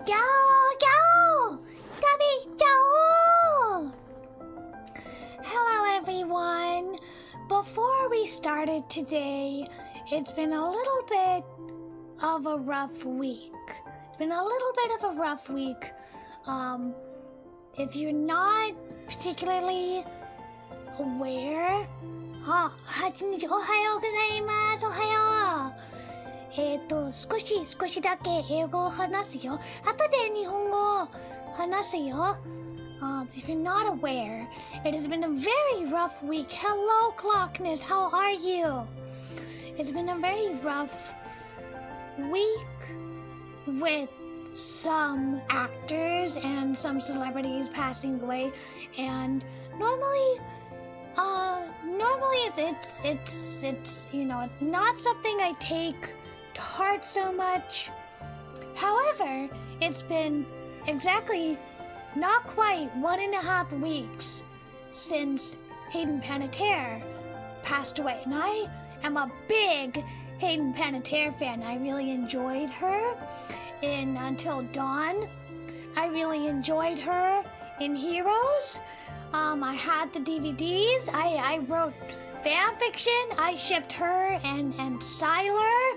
Gao gao!食べちゃおう! Hello everyone! Before we started today, it's been a little bit of a rough week. If you're not particularly aware... あ、おはようございます。おはよう。少しだけ英語を話すよ。後で日本語を話すよ。If you're not aware, it has been a very rough week. Hello, Clockness. How are you? It's been a very rough week with some actors and some celebrities passing away. And normally it's not something I take to heart so much. However, it's been exactly not quite 1.5 weeks since Hayden Panettiere passed away, and I am a big Hayden Panettiere fan. I really enjoyed her in Until Dawn. I really enjoyed her in Heroes. I had the DVDs. I wrote fan fiction. I shipped her and Siler.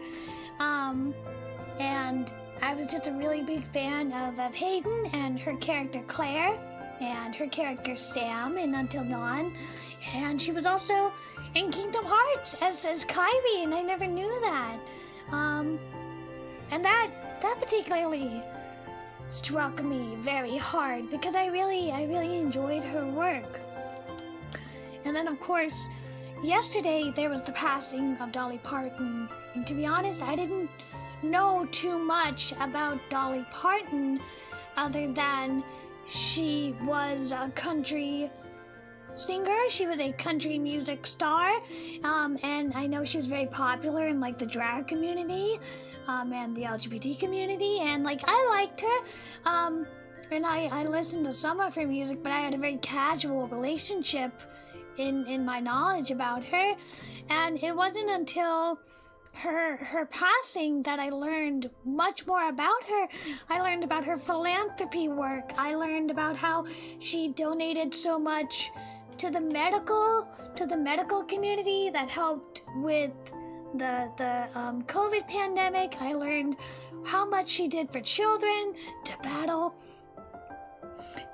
And I was just a really big fan of Hayden and her character Claire and her character Sam in Until Dawn. And she was also in Kingdom Hearts as Kyrie, and I never knew that. And that particularly struck me very hard because I really enjoyed her work. And then of course, yesterday there was the passing of Dolly Parton. And to be honest, I didn't know too much about Dolly Parton other than she was a country singer. She was a country music star, and I know she was very popular in like the drag community and the LGBT community, and like I liked her, and I listened to some of her music, but I had a very casual relationship in my knowledge about her, and it wasn't until her passing that I learned much more about her. I learned about her philanthropy work. I learned about how she donated so much to the medical community that helped with the COVID pandemic. I learned how much she did for children to battle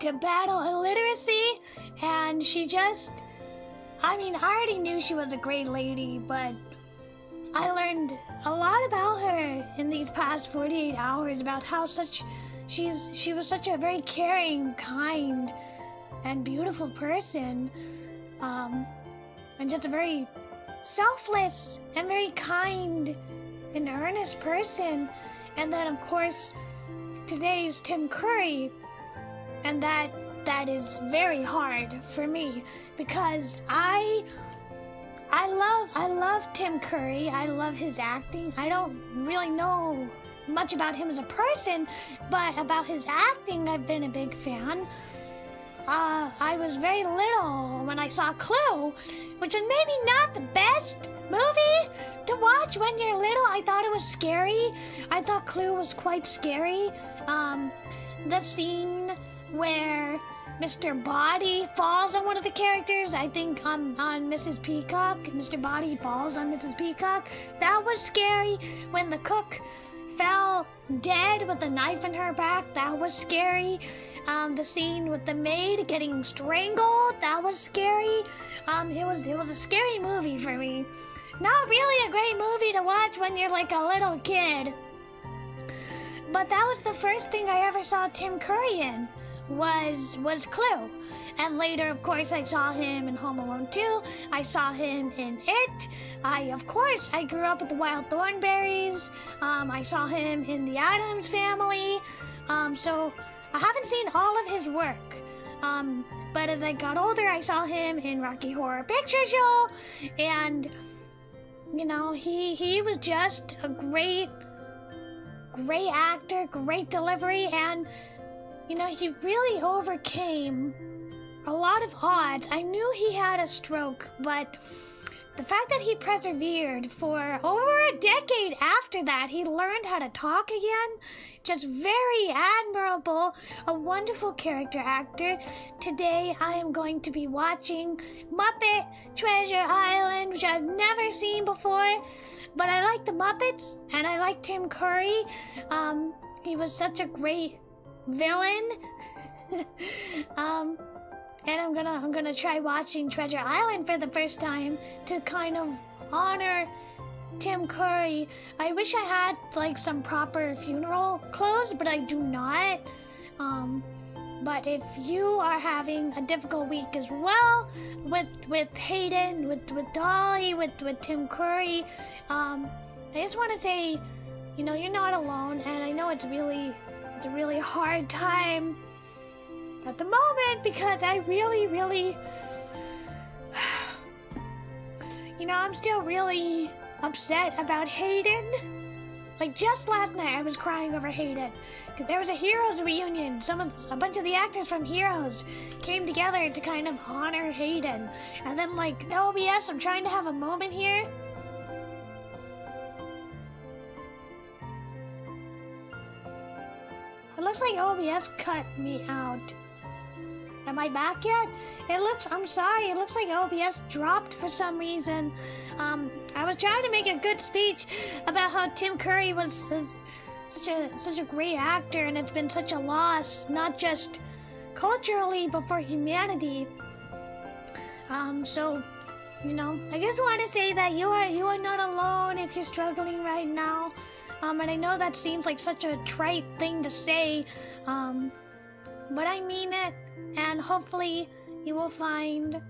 illiteracy, and she just, I already knew she was a great lady, but I learned a lot about her in these past 48 hours about how she was such a very caring, kind, and beautiful person, and just a very selfless and very kind and earnest person. And then of course today's Tim Curry, and that is very hard for me because I love Tim Curry. I love his acting. I don't really know much about him as a person, but about his acting I've been a big fan. I was very little when I saw Clue, which was maybe not the best movie to watch when you're little. I thought it was scary. I thought Clue was quite scary. The scene where Mr. Body falls on one of the characters, I think on Mrs. Peacock. Mr. Body falls on Mrs. Peacock. That was scary. When the cook fell dead with a knife in her back, that was scary. The scene with the maid getting strangled, that was scary. It was a scary movie for me. Not really a great movie to watch when you're like a little kid. But that was the first thing I ever saw Tim Curry in, was Clue. And later, of course, I saw him in Home Alone 2. I saw him in It. I grew up with the Wild Thornberrys. I saw him in The Addams Family. So I haven't seen all of his work. But as I got older, I saw him in Rocky Horror Picture Show. And, he was just a great actor, great delivery, and he really overcame a lot of odds. I knew he had a stroke, but the fact that he persevered for over a decade after that, he learned how to talk again. Just very admirable, a wonderful character actor. Today I am going to be watching Muppet Treasure Island, which I've never seen before. But I like the Muppets, and I like Tim Curry. He was such a great villain. And I'm gonna try watching Treasure Island for the first time to kind of honor Tim Curry. I wish I had like some proper funeral clothes, but I do not. But if you are having a difficult week as well with Hayden, with Dolly, with Tim Curry, I just want to say, you know, you're not alone, and I know it's a really hard time at the moment because I really, you know, I'm still really upset about Hayden. Like just last night, I was crying over Hayden. There was a Heroes reunion. A bunch of the actors from Heroes came together to kind of honor Hayden. And then like OBS, I'm trying to have a moment here. It looks like OBS cut me out. Am I back yet? I'm sorry, it looks like OBS dropped for some reason. I was trying to make a good speech about how Tim Curry was such a great actor, and it's been such a loss, not just culturally, but for humanity. So, you know, I just want to say that you are not alone if you're struggling right now. And I know that seems like such a trite thing to say, but I mean it, and hopefully you will find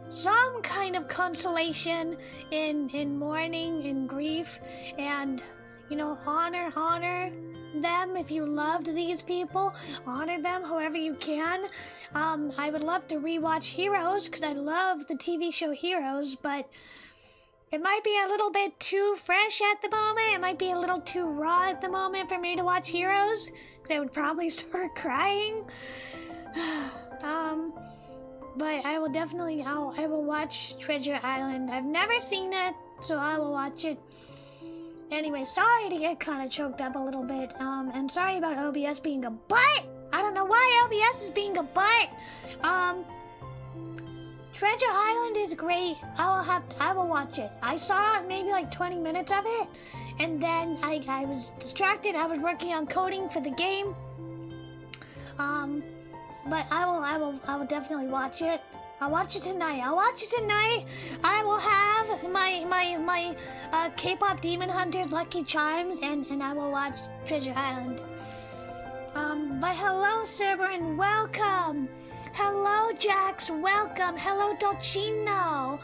some kind of consolation in mourning, in grief, and, you know, honor them if you loved these people. Honor them however you can. I would love to rewatch Heroes, because I love the TV show Heroes, but it might be a little bit too fresh at the moment. It might be a little too raw at the moment for me to watch Heroes, because I would probably start crying. But I will definitely, I will watch Treasure Island. I've never seen it, so I will watch it. Anyway, sorry to get kind of choked up a little bit, and sorry about OBS being a butt. I don't know why OBS is being a butt. Treasure Island is great. I will watch it. I saw maybe like 20 minutes of it, and then I was distracted. I was working on coding for the game. But I will definitely watch it. I'll watch it tonight. I will have my K-pop Demon Hunter Lucky Charms, and I will watch Treasure Island. But hello, Cerberin, welcome. Hello, Jax, welcome. Hello, Dolcino.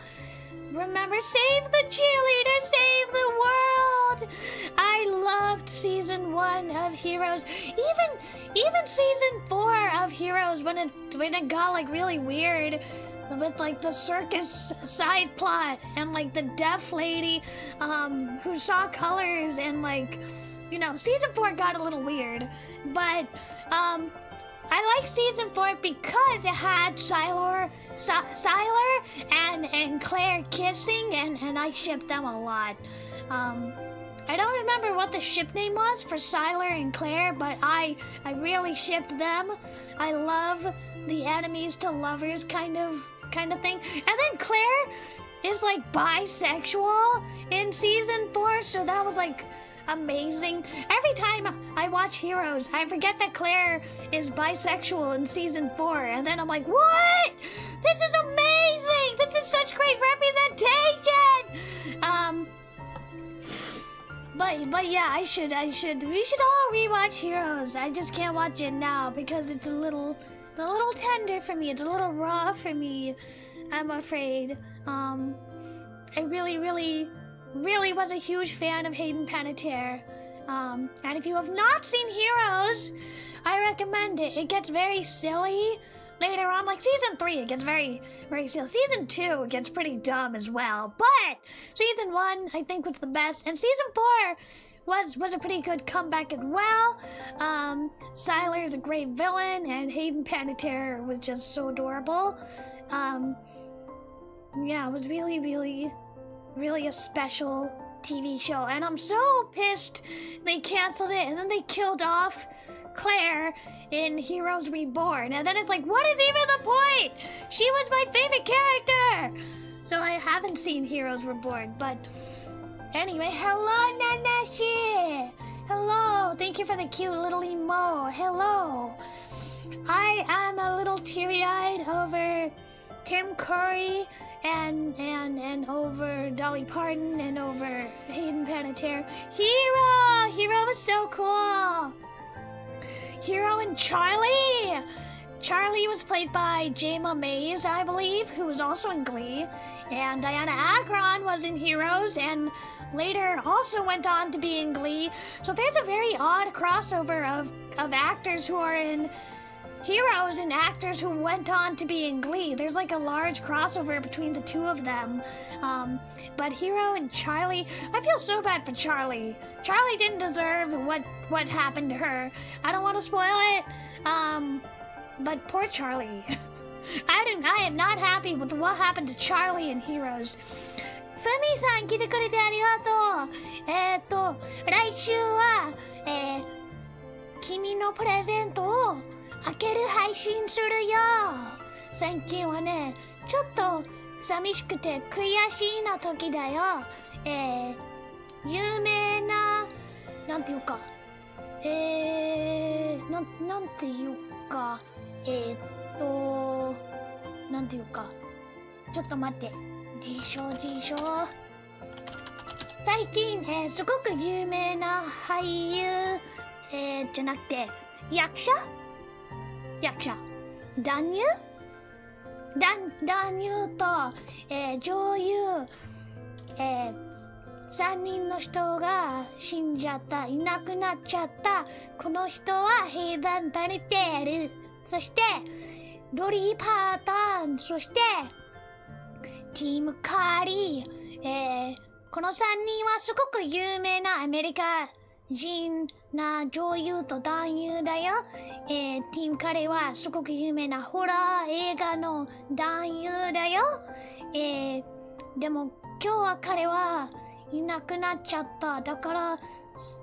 Remember, save the cheerleader, save the world. I loved season 1 of Heroes. Even season 4 of Heroes, when it got like really weird with like the circus side plot and like the deaf lady who saw colors, and like, you know, season 4 got a little weird. But I like season 4 because it had Siler and Claire kissing, and I shipped them a lot. I don't remember what the ship name was for Siler and Claire, but I really shipped them. I love the enemies to lovers kind of thing. And then Claire is like bisexual in season 4, so that was like amazing. Every time I watch Heroes, I forget that Claire is bisexual in season 4, and then I'm like, what? This is amazing! This is such great representation! But yeah, we should all rewatch Heroes. I just can't watch it now because it's a little tender for me. It's a little raw for me, I'm afraid. I really was a huge fan of Hayden Panettiere. And if you have not seen Heroes, I recommend it. It gets very silly later on. Like season 3, it gets very, very silly. Season 2, it gets pretty dumb as well. But season 1, I think, was the best. And season 4 was a pretty good comeback as well. Siler is a great villain, and Hayden Panettiere was just so adorable. yeah, it was really, really, really a special TV show. And I'm so pissed they canceled it and then they killed off Claire in Heroes Reborn. And then it's like, what is even the point? She was my favorite character! So I haven't seen Heroes Reborn, but anyway, hello, Nanashi! Hello, thank you for the cute little emo. Hello. I am a little teary-eyed over Tim Curry and over Dolly Parton and over Hayden Panettiere. Hero was so cool. Hero and Charlie. Charlie was played by Jayma Mays, I believe, who was also in Glee. And Diana Agron was in Heroes and later also went on to be in Glee. So there's a very odd crossover of actors who are in Heroes and actors who went on to be in Glee. There's like a large crossover between the two of them. But Hero and Charlie, I feel so bad for Charlie. Charlie didn't deserve what happened to her. I don't want to spoil it. But poor Charlie. I am not happy with what happened to Charlie in Heroes. Fumi さん来てくれてありがとう。来週は、君のプレゼントを開ける配信するよ。最近はね、ちょっと寂しくて悔しいな時だよ。有名な、なんていうか、なんていうか、なんていうか、ちょっと待って。辞書。最近、すごく有名な俳優、じゃなくて、役者男優と、女優、3人の人が死んじゃった、いなくなっちゃった。この人はヘイバン・パネテール、そしてロリー・パータン、そしてティム・カーリー、この3人はすごく有名なアメリカ人な女優と男優だよ。ティム・カリーはすごく有名なホラー映画の男優だよ。でも今日は彼はいなくなっちゃった。だから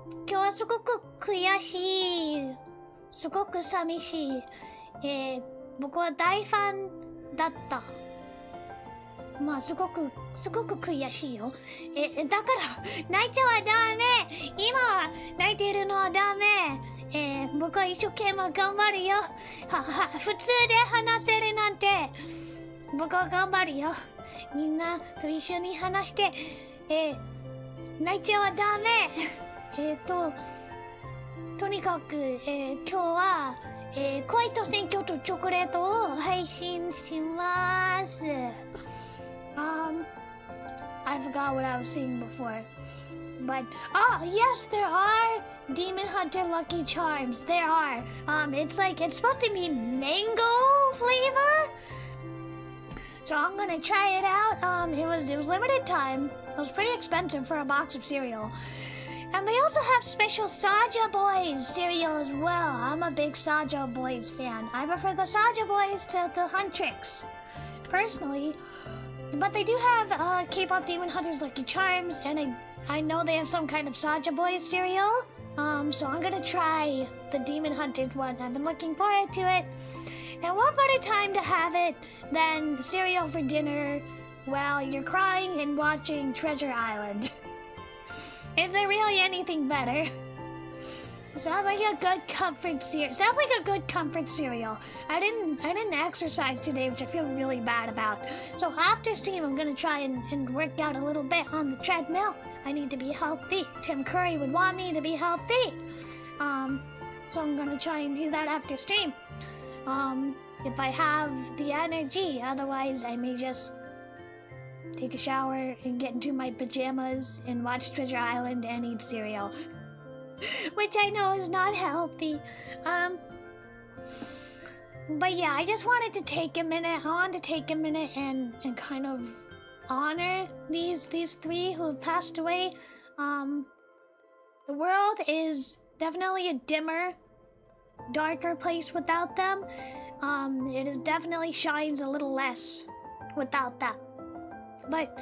今日はすごく悔しい。すごく寂しい。僕は大ファンだった。まあすごく悔しいよ。だから泣いちゃはダメ。今は泣いてるのはダメ。僕は一生懸命頑張るよ。普通で話せるなんて僕は頑張るよ。みんなと一緒に話して、泣いちゃはダメ。とにかく、今日は、恋と選挙とチョコレートを配信します。I forgot what I was saying before. But, yes, there are Demon Hunter Lucky Charms. There are. It's supposed to be mango flavor. So I'm gonna try it out. It was limited time. It was pretty expensive for a box of cereal. And they also have special Saja Boys cereal as well. I'm a big Saja Boys fan. I prefer the Saja Boys to the Huntrix, personally. But they do have K-pop Demon Hunters Lucky Charms, and I know they have some kind of Saja Boys cereal. So I'm gonna try the Demon Hunted one. I've been looking forward to it. And what better time to have it than cereal for dinner while you're crying and watching Treasure Island? Is there really anything better? Sounds like a good comfort cereal. Sounds like a good comfort cereal. I didn't exercise today, which I feel really bad about. So after stream, I'm gonna try and work out a little bit on the treadmill. I need to be healthy. Tim Curry would want me to be healthy. So I'm gonna try and do that after stream. If I have the energy. Otherwise, I may just take a shower and get into my pajamas and watch Treasure Island and eat cereal. Which I know is not healthy. But yeah, I just wanted to take a minute. I wanted to take a minute and kind of honor these three who have passed away. The world is definitely a dimmer, darker place without them. It definitely shines a little less without them. but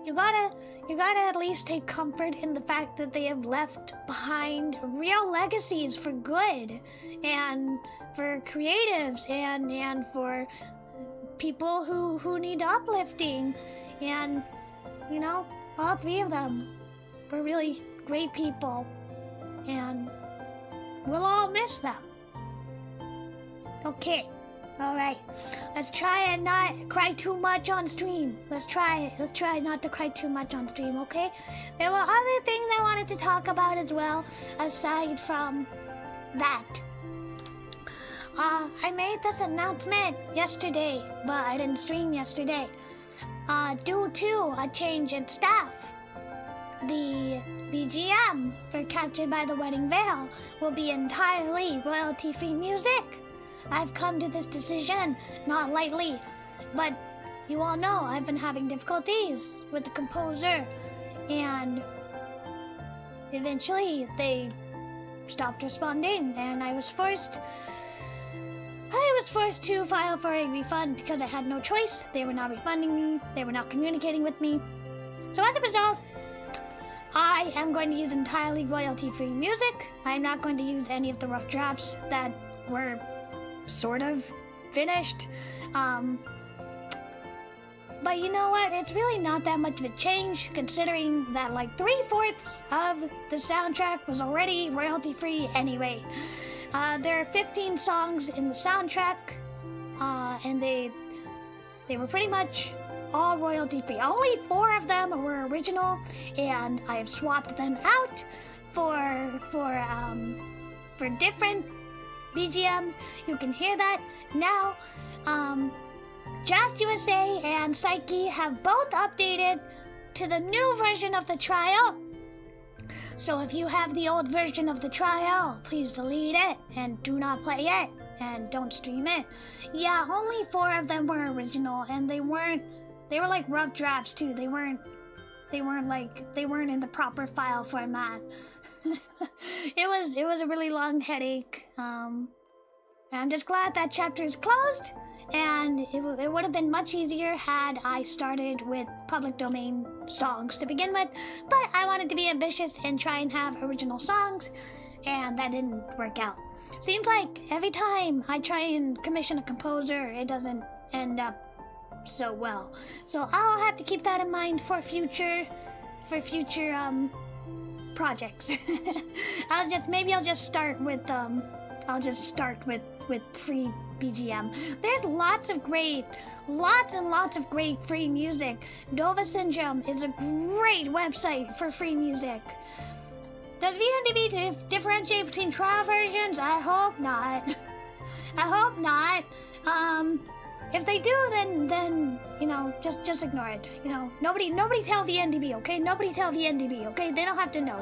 you gotta at least take comfort in the fact that they have left behind real legacies for good, and for creatives, and for people who need uplifting. And you know, all three of them were really great people, and we'll all miss them. Okay, alright. Let's try and not cry too much on stream. Let's try not to cry too much on stream, okay? There were other things I wanted to talk about as well, aside from that. I made this announcement yesterday, but I didn't stream yesterday. Due to a change in staff, the BGM for Captured by the Wedding Veil will be entirely royalty-free music. I've come to this decision not lightly, but you all know I've been having difficulties with the composer, and eventually they stopped responding, and I was forced to file for a refund because I had no choice. They were not refunding me, they were not communicating with me. So as a result, I am going to use entirely royalty-free music. I'm not going to use any of the rough drafts that were sort of finished. But you know what? It's really not that much of a change, considering that like 3/4 of the soundtrack was already royalty-free anyway. There are 15 songs in the soundtrack, and they were pretty much all royalty-free. Only 4 of them were original, and I have swapped them out for different BGM. You can hear that now. Just USA and Psyche have both updated to the new version of the trial. So if you have the old version of the trial, please delete it and do not play it and don't stream it. Yeah, only 4 of them were original, and they were like rough drafts too. They weren't in the proper file format. It was a really long headache. And I'm just glad that chapter is closed, and it would have been much easier had I started with public domain songs to begin with, but I wanted to be ambitious and try and have original songs, and that didn't work out. Seems like every time I try and commission a composer, it doesn't end up so well. So I'll have to keep that in mind for future projects. I'll just start with free BGM. There's lots and lots of great free music. Nova Syndrome is a great website for free music. Does VNDB differentiate between trial versions? I hope not. I hope not. If they do, then you know, just ignore it. You know, nobody tell VNDB, okay? Nobody tell VNDB, okay? They don't have to know.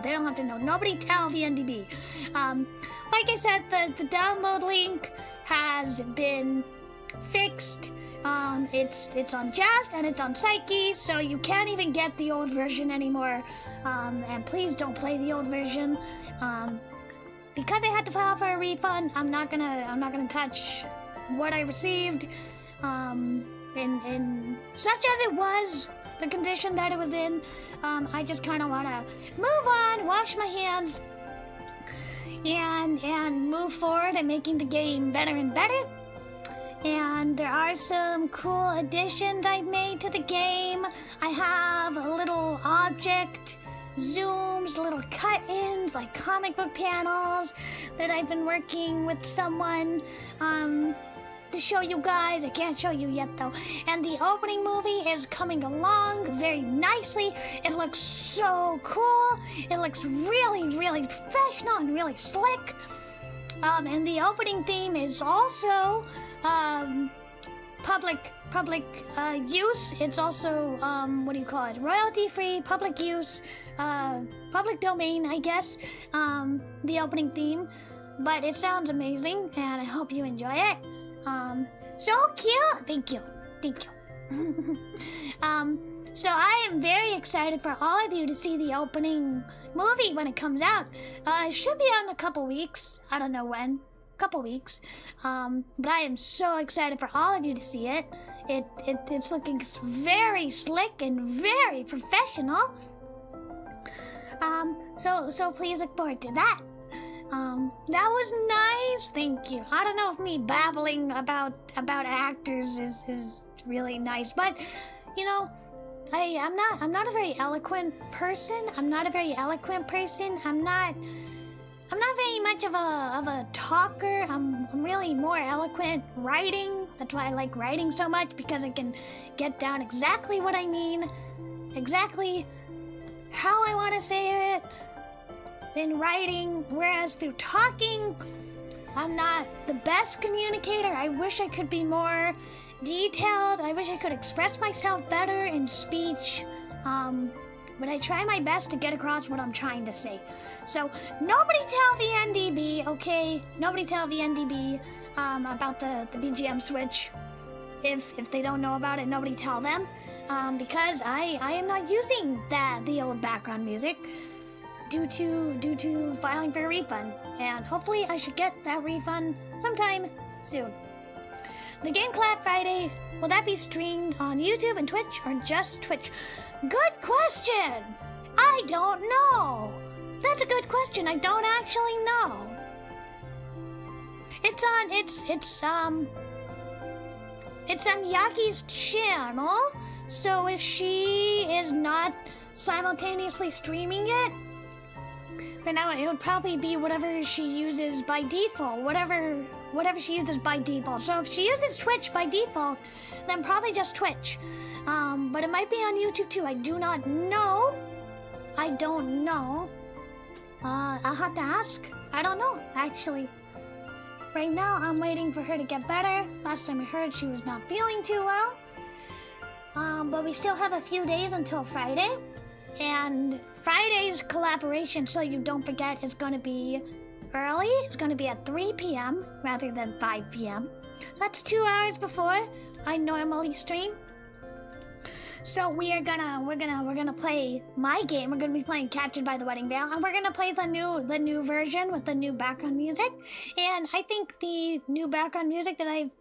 Nobody tell VNDB. Like I said, the download link has been fixed. It's on Just and it's on Psyche, so you can't even get the old version anymore. And please don't play the old version. Because I had to file for a refund, I'm not gonna touch what I received. In such as it was, the condition that it was in, I just kind of want to move on, wash my hands, and move forward and making the game better and better. And there are some cool additions I've made to the game. I have a little object zooms, little cut-ins, like comic book panels that I've been working with someone, to show you guys. I can't show you yet though. And the opening movie is coming along very nicely. It looks so cool. It looks really, really professional and really slick. And the opening theme is also public use. It's also royalty-free, public use, public domain, I guess. The opening theme, but it sounds amazing, and I hope you enjoy it. So cute. Thank you. So I am very excited for all of you to see the opening movie when it comes out. It should be out in a couple weeks. I don't know when. Couple weeks. But I am so excited for all of you to see it. It's looking very slick and very professional. So please look forward to that. That was nice, thank you. I don't know if me babbling about actors is really nice, but you know, I'm not a very eloquent person. I'm not very much of a talker. I'm really more eloquent writing. That's why I like writing so much, because I can get down exactly what I mean, exactly how I want to say it in writing, whereas through talking, I'm not the best communicator. I wish I could be more detailed. I wish I could express myself better in speech. But I try my best to get across what I'm trying to say. So nobody tell the NDB, okay? Nobody tell the NDB about the BGM switch. If they don't know about it, nobody tell them. Because I am not using the old background music due to filing for a refund. And hopefully I should get that refund sometime soon. The Game Collab Friday, will that be streamed on YouTube and Twitch or just Twitch? Good question! I don't know. That's a good question. I don't actually know. It's on Yaki's channel, so if she is not simultaneously streaming it, then it would probably be whatever she uses by default, whatever she uses by default. So if she uses Twitch by default, then probably just Twitch. But it might be on YouTube too. I do not know. I don't know. I'll have to ask. I don't know, actually. Right now, I'm waiting for her to get better. Last time I heard, she was not feeling too well. But we still have a few days until Friday. And Friday's collaboration, so you don't forget, is going to be early. It's going to be at 3 p.m. rather than 5 p.m. So that's 2 hours before I normally stream. So we're gonna play my game. We're gonna be playing Captured by the Wedding Veil, and we're gonna play the new version with the new background music. And I think the new background music that I've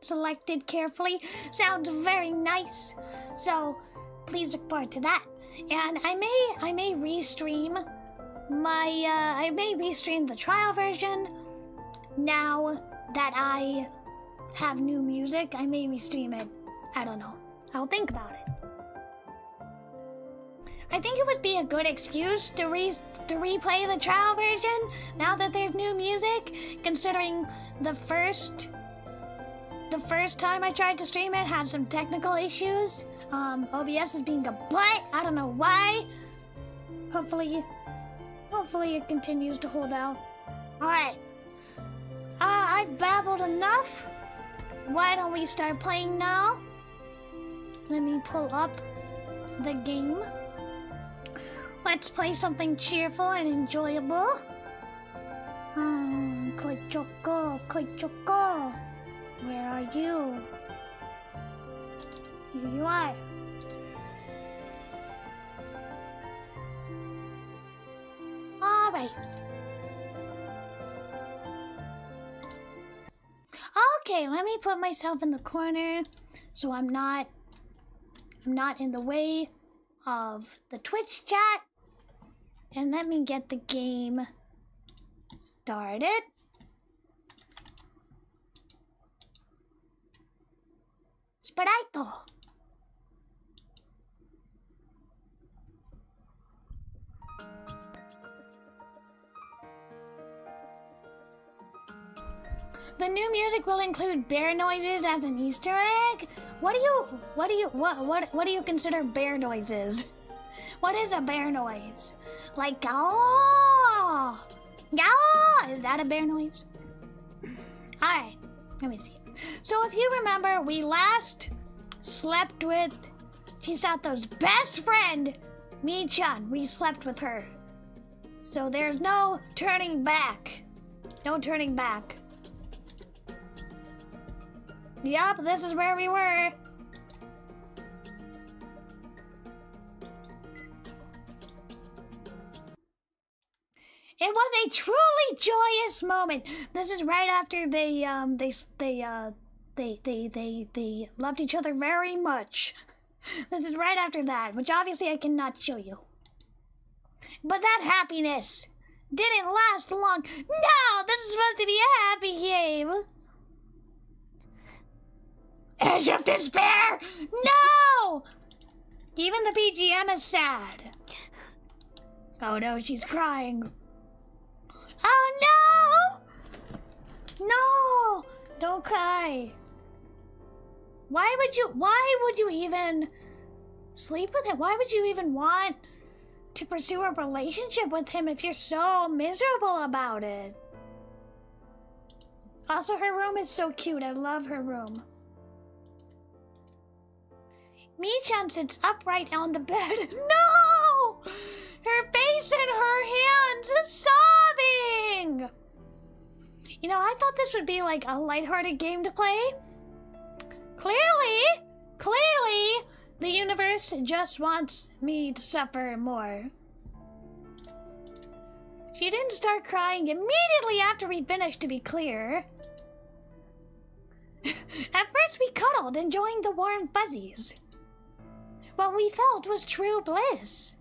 selected carefully, sounds very nice. So please look forward to that. And I may restream the trial version now that I have new music. I may restream it. I don't know. I'll think about it. I think it would be a good excuse to replay the trial version now that there's new music, considering the first time I tried to stream it had some technical issues. OBS is being a butt. I don't know why. Hopefully it continues to hold out. Alright. I've babbled enough. Why don't we start playing now? Let me pull up the game. Let's play something cheerful and enjoyable. Koi Choco. Where are you? Here you are. Alright. Okay, let me put myself in the corner so I'm not in the way of the Twitch chat. And let me get the game started. Sprite. The new music will include bear noises as an Easter egg. What do you consider bear noises? What is a bear noise? Like gaw? Gaw? Is that a bear noise? Alright, let me see. So if you remember, we last slept with Chisato's best friend, Mi-chan. We slept with her. So there's no turning back. No turning back. Yup, this is where we were. It was a truly joyous moment. This is right after they they loved each other very much. This is right after that, which obviously I cannot show you. But that happiness didn't last long. No, this is supposed to be a happy game. Edge of despair! No! Even the BGM is sad. Oh no, she's crying. Oh no! No! Don't cry. Why would you even sleep with him? Why would you even want to pursue a relationship with him if you're so miserable about it? Also, her room is so cute. I love her room. Mii-chan sits upright on the bed. No! Her face in her hands is sobbing! You know, I thought this would be like a lighthearted game to play. Clearly, the universe just wants me to suffer more. She didn't start crying immediately after we finished, to be clear. At first we cuddled, enjoying the warm fuzzies. What we felt was true bliss.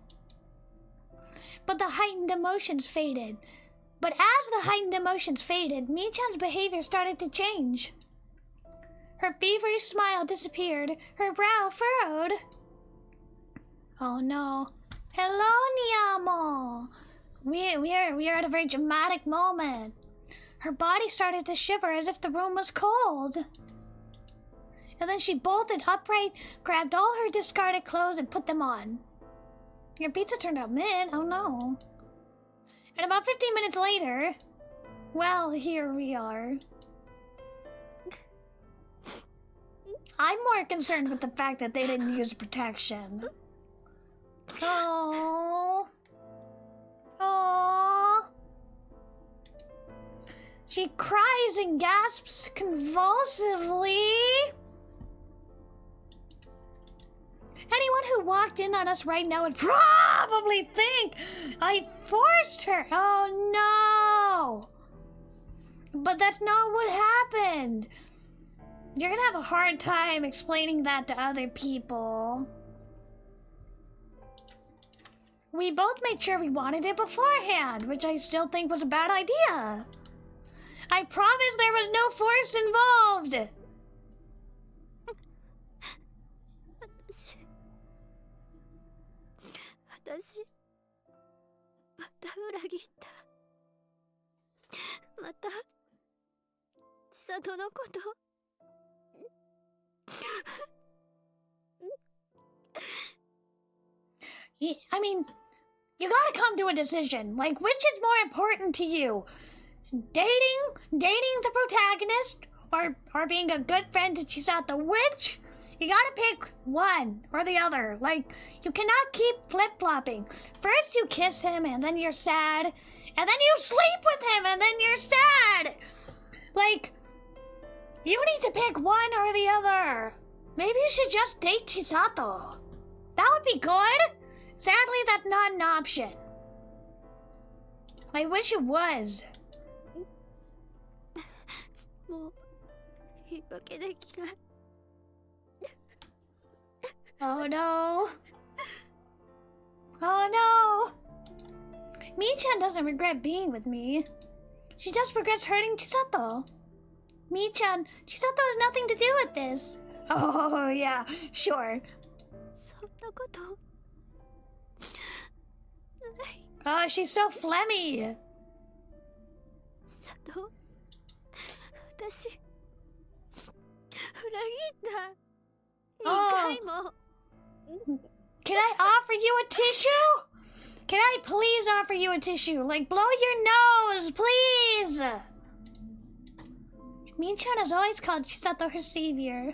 But the heightened emotions faded. But as the heightened emotions faded, Mii-chan's behavior started to change. Her feverish smile disappeared, her brow furrowed. Oh no. Hello, Niamo! We are at a very dramatic moment. Her body started to shiver as if the room was cold. And then she bolted upright, grabbed all her discarded clothes, and put them on. Your pizza turned out mid. Oh no. And about 15 minutes later, well, here we are. I'm more concerned with the fact that they didn't use protection. Oh. Oh. She cries and gasps convulsively. Anyone who walked in on us right now would probably think I forced her. Oh no! But that's not what happened. You're gonna have a hard time explaining that to other people. We both made sure we wanted it beforehand, which I still think was a bad idea. I promise there was no force involved. 私また裏切った。また千里のこと。I mean, you gotta come to a decision. Like, which is more important to you? Dating the protagonist, or being a good friend to Chisato? Which? You gotta pick one or the other. Like, you cannot keep flip-flopping. First you kiss him, and then you're sad. And then you sleep with him, and then you're sad. Like, you need to pick one or the other. Maybe you should just date Chisato. That would be good. Sadly, that's not an option. I wish it was. もう言い訳できない。Oh no. Oh no. Mii-chan doesn't regret being with me. She just regrets hurting Chisato. Mii-chan, Chisato has nothing to do with this. Oh yeah, sure. そんなことない。 Oh, she's so phlegmy. 千里、私裏切った。2回も。 Can I offer you a tissue? Can I please offer you a tissue? Like, blow your nose, please! Mii-chan has always called Chisato her savior.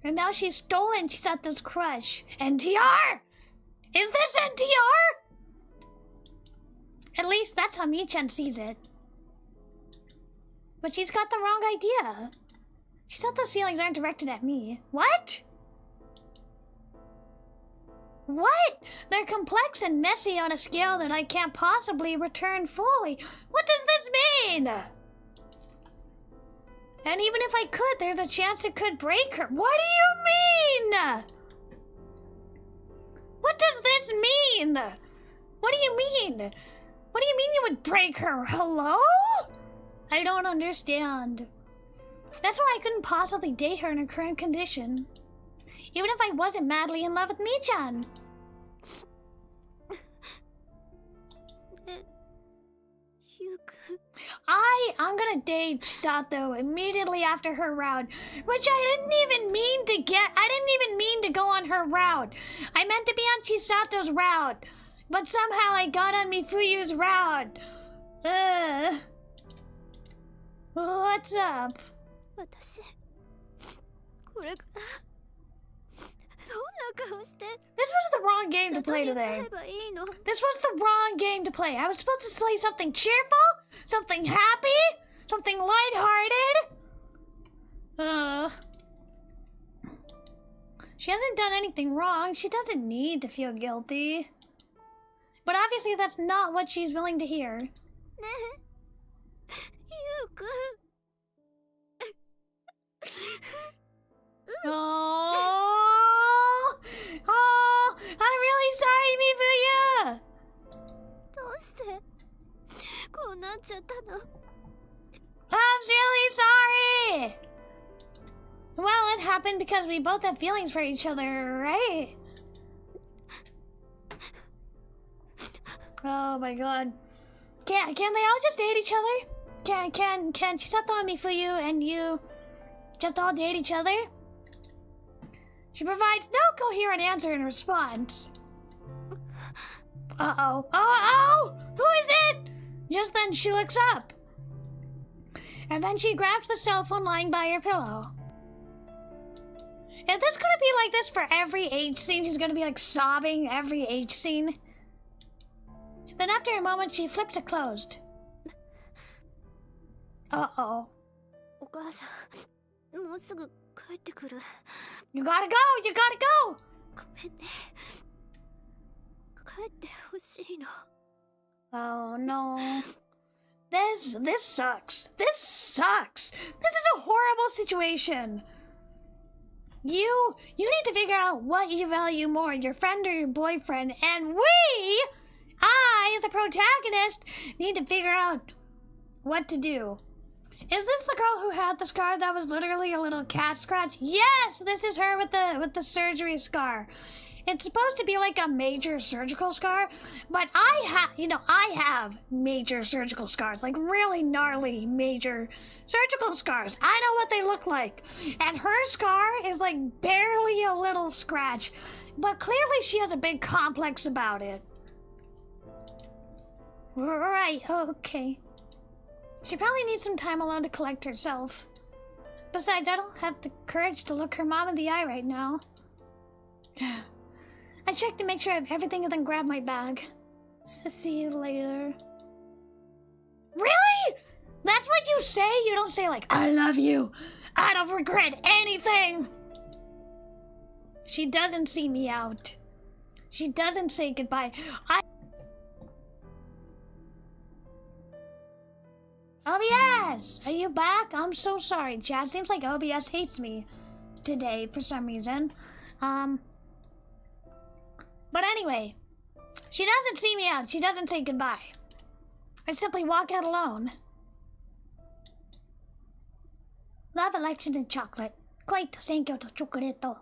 And now she's stolen Chisato's crush. NTR! Is this NTR? At least that's how Mii-chan sees it. But she's got the wrong idea. Chisato's feelings aren't directed at me. What? What? They're complex and messy on a scale that I can't possibly return fully. What does this mean? And even if I could, there's a chance it could break her. What do you mean? What does this mean? What do you mean? What do you mean you would break her? Hello? I don't understand. That's why I couldn't possibly date her in her current condition. Even if I wasn't madly in love with Mi-chan. I'm gonna date Sato immediately after her route, which I didn't even mean to get. I didn't even mean to go on her route. I meant to be on Chisato's route, but somehow I got on Mifuyu's route. What's up? This was the wrong game to play today. This was the wrong game to play. I was supposed to play something cheerful, something happy, something lighthearted. She hasn't done anything wrong. She doesn't need to feel guilty. But obviously that's not what she's willing to hear. Oh, I'm really sorry, Mifuya. I'm really sorry. Well, it happened because we both have feelings for each other, right? Oh my god. Can they all just date each other? Can Chisato and Mifuyu and you just all date each other? She provides no coherent answer in response. Uh-oh. Who is it? Just then she looks up. And then she grabs the cell phone lying by her pillow. If this gonna be like this for every H scene, she's gonna be like sobbing every H scene. Then after a moment, she flips it closed. Uh-oh. You gotta go! Oh no. This sucks. This is a horrible situation. You need to figure out what you value more, your friend or your boyfriend, and I, the protagonist, need to figure out what to do. Is this the girl who had the scar that was literally a little cat scratch? Yes, this is her with the surgery scar. It's supposed to be like a major surgical scar, but I have major surgical scars, like really gnarly major surgical scars. I know what they look like. And her scar is like barely a little scratch, but clearly she has a big complex about it. Right, okay. She probably needs some time alone to collect herself. Besides, I don't have the courage to look her mom in the eye right now. I checked to make sure I have everything and then grab my bag. See you later. Really? That's what you say? You don't say like, I love you. I don't regret anything. She doesn't see me out. She doesn't say goodbye. OBS! Are you back? I'm so sorry, chat. Seems like OBS hates me today for some reason. But anyway, she doesn't see me out. She doesn't say goodbye. I simply walk out alone. Love, election, and chocolate.恋と選挙とチョコレート.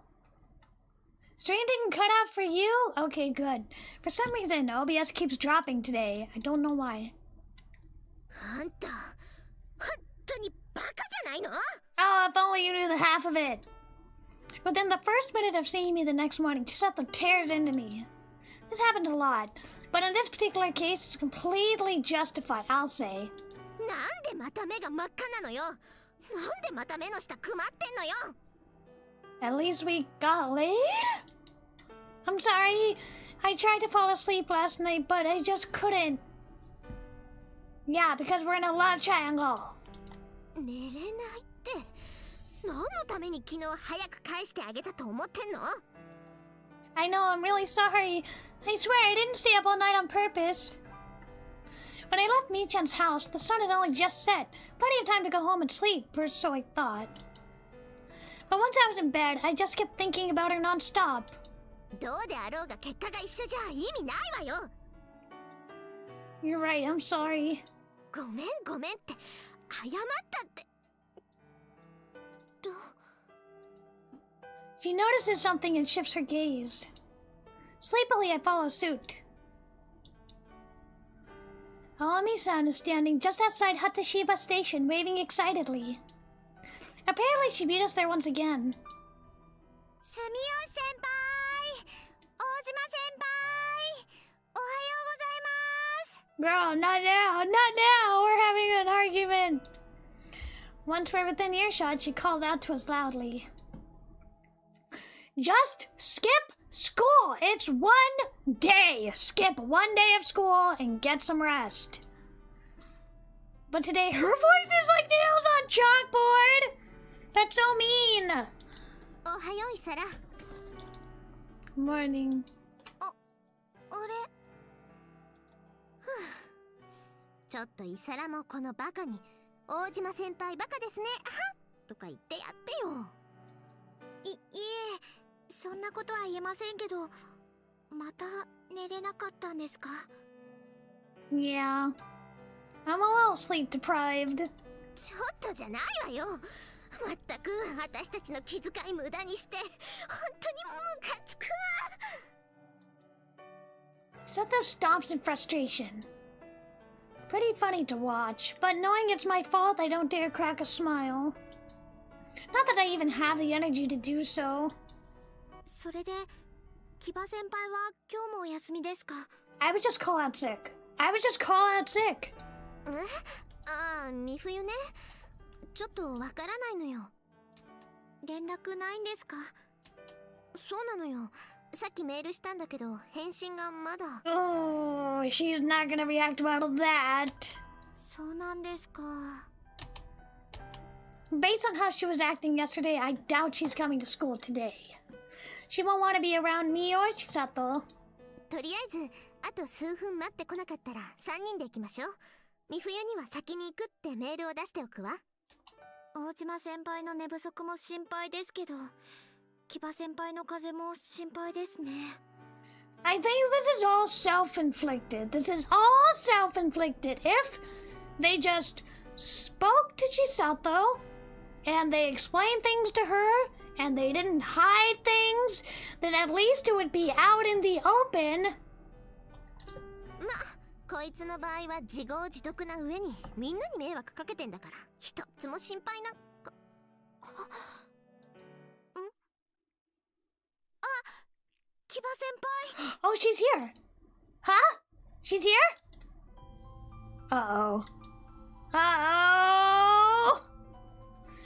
Stream didn't cut out for you? Okay, good. For some reason, OBS keeps dropping today. I don't know why. Oh, if only you knew the half of it. Within the first minute of seeing me the next morning, Chisato tears into me. This happens a lot, but in this particular case, it's completely justified, I'll say. At least we got laid? I'm sorry, I tried to fall asleep last night, but I just couldn't. Yeah, because we're in a love triangle. I know, I'm really sorry. I swear I didn't stay up all night on purpose. When When I left Michan's house, the sun had only just set. Plenty of time to go home and sleep, or so I thought. But once I was in bed, I just kept thinking about her non-stop. どうであろうが結果が一緒じゃ意味ないわよ。 You're right, I'm sorry. ごめんごめんって謝ったって。She notices something and shifts her gaze. Sleepily, I follow suit. Aomi-san is standing just outside Hatashiba Station, waving excitedly. Apparently, she beat us there once again. 住吉先輩、大島先輩、おはようございます。 Girl, not now, not now. We're having an argument. Once we're within earshot, she calls out to us loudly. Just skip school. It's one day. Skip one day of school and get some rest. But today, her voice is like nails on chalkboard. That's so mean. おはようイサラ。 Morning. あれちょっとイサラもこのバカに大島先輩バカですねとか言ってやってよ。いえ、そんなことは言えませんけど、また寝れなかったんですか？ Yeah. I'm a little sleep deprived. ちょっとじゃないわよ。まったく私たちの気遣い無駄にして本当にムカつくわ。 Seto stops in frustration. Pretty funny to watch, but knowing it's my fault, I don't dare crack a smile. Not that I even have the energy to do so. それで、キバ先輩は今日もお休みですか？ I was just call out sick. Sick. ああ、美冬ね。ちょっとわからないのよ。連絡ないんですか？そうなのよ。さっきメールしたんだけど、返信がまだ。Oh, she's not gonna react well to that. そうなんですか。 Based on how she was acting yesterday, I doubt she's coming to school today. She won't want to be around me or Chisato. とりあえず、あと数分待ってこなかったら3人で行きましょう。美冬には先に行くってメールを出しておくわ。大島先輩の寝不足も心配ですけど、キバ先輩の風邪も心配ですね。I think this is all self-inflicted. If they just spoke to Chisato and they explained things to her and they didn't hide things, then at least it would be out in the open. こいつの場合は自業自得な上にみんなに迷惑かけてんだから一つも心配なか。あ、キバ先輩。 Oh, she's here. Huh? She's here? Uh-oh.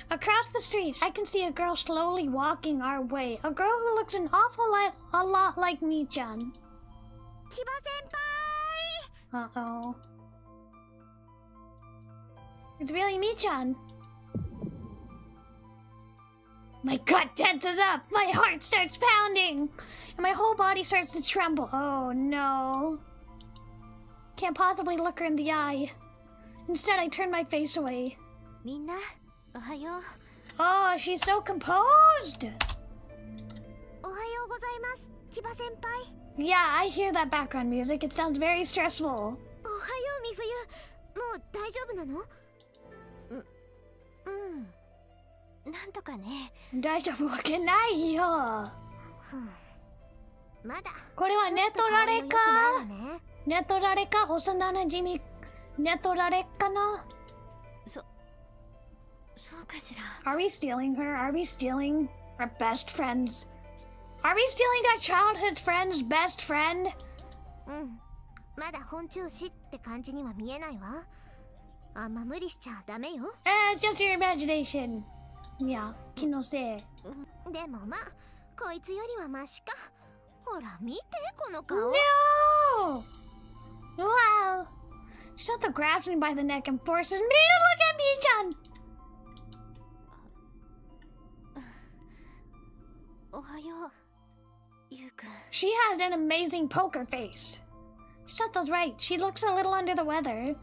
Across the street, I can see a girl slowly walking our way. A girl who looks an a lot like Michan. キバ先輩。 Uh-oh. It's really Michan. My gut tenses up, my heart starts pounding, and my whole body starts to tremble. Oh no. Can't possibly look her in the eye. Instead, I turn my face away. みんな、おはよう。 Oh, she's so composed. おはようございます、キバ先輩。 Yeah, I hear that background music. It sounds very stressful. おはよう、美冬。もう大丈夫なの？なんとかね。大丈夫わけないよ。まだ。これは寝取られか？寝取られか？幼馴染寝取られかな？そうかしら。 Are we stealing her? Are we stealing our best friends? Are we stealing our childhood friend's best friend? まだ本調子って感じには見えないわ。あんま無理しちゃダメよ。Just your imagination. いや、気のせい。でもまあ、こいつよりはマシか。ほら、見て、この顔。No! Wow! Shota grabs me by the neck and forces me to look at Michan! おはよう、ゆうくん。 She has an amazing poker face. Chisato's right. She looks a little under the weather.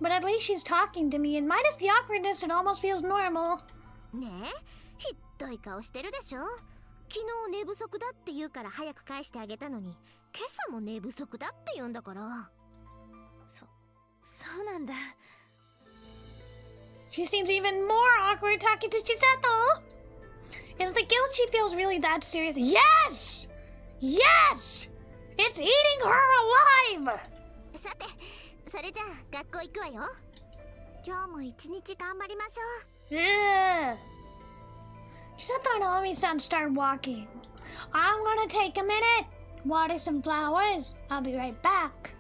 But at least she's talking to me, and minus the awkwardness, it almost feels normal. ねえ、ひっどい顔してるでしょ。昨日寝不足だって言うから早く返してあげたのに、今朝も寝不足だって言うんだから。そうなんだ。She seems even more awkward talking to Chisato. Is the guilt she feels really that serious? Yes! Yes! It's eating her alive! さて、それじゃあ学校行くわよ。今日も一日頑張りましょう。Ugh. Chisato and Omi-san start walking. I'm gonna take a minute, water some flowers. I'll be right back.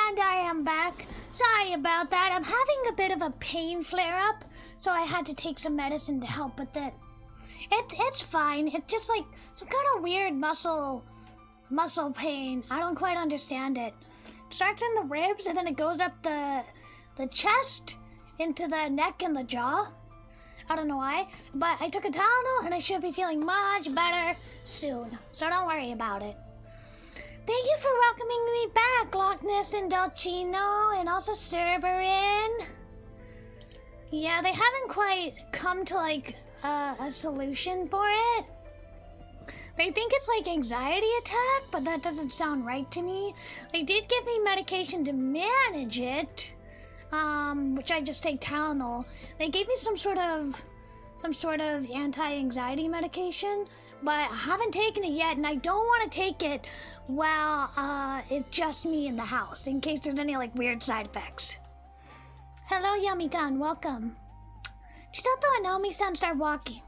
And I am back. Sorry about that. I'm having a bit of a pain flare-up, so I had to take some medicine to help with it. It's fine. It's just like some kind of weird muscle pain. I don't quite understand it. It starts in the ribs and then it goes up the chest into the neck and the jaw. I don't know why, but I took a Tylenol and I should be feeling much better soon. So don't worry about it. Thank you for welcoming me back, Loch Ness and Delchino, and also Cerberin. Yeah, they haven't quite come to like a solution for it. I think it's like anxiety attack, but that doesn't sound right to me. They did give me medication to manage it, which I just take Tylenol. They gave me some sort of anti-anxiety medication, but I haven't taken it yet, and I don't want to take it while it's just me in the house, in case there's any like weird side effects. Hello, Yami-tan, welcome. Chisato and Naomi-san start walking.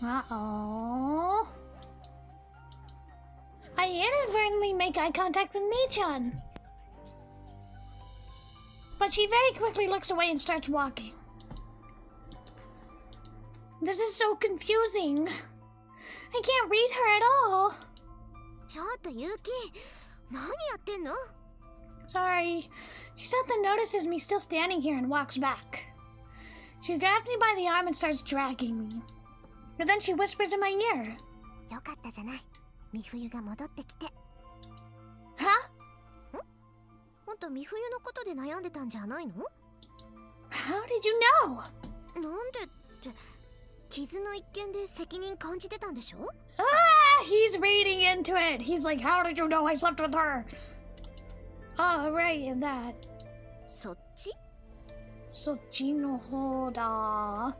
Uh-oh. I inadvertently make eye contact with Mi-chan. But she very quickly looks away and starts walking. This is so confusing. I can't read her at all. ちょっとユキ、何やってんの? Sorry. Chisato notices me still standing here and walks back. She grabs me by the arm and starts dragging me. But then she whispers in my ear. よかったじゃない。美冬が戻ってきて。Huh? あんた美冬のことで悩んでたんじゃないの? How did you know? なんでって、傷の一件で責任感じてたんでしょ? He's reading into it. He's like, how did you know I slept with her? Oh, right, and that. そっち? そっちの方だ.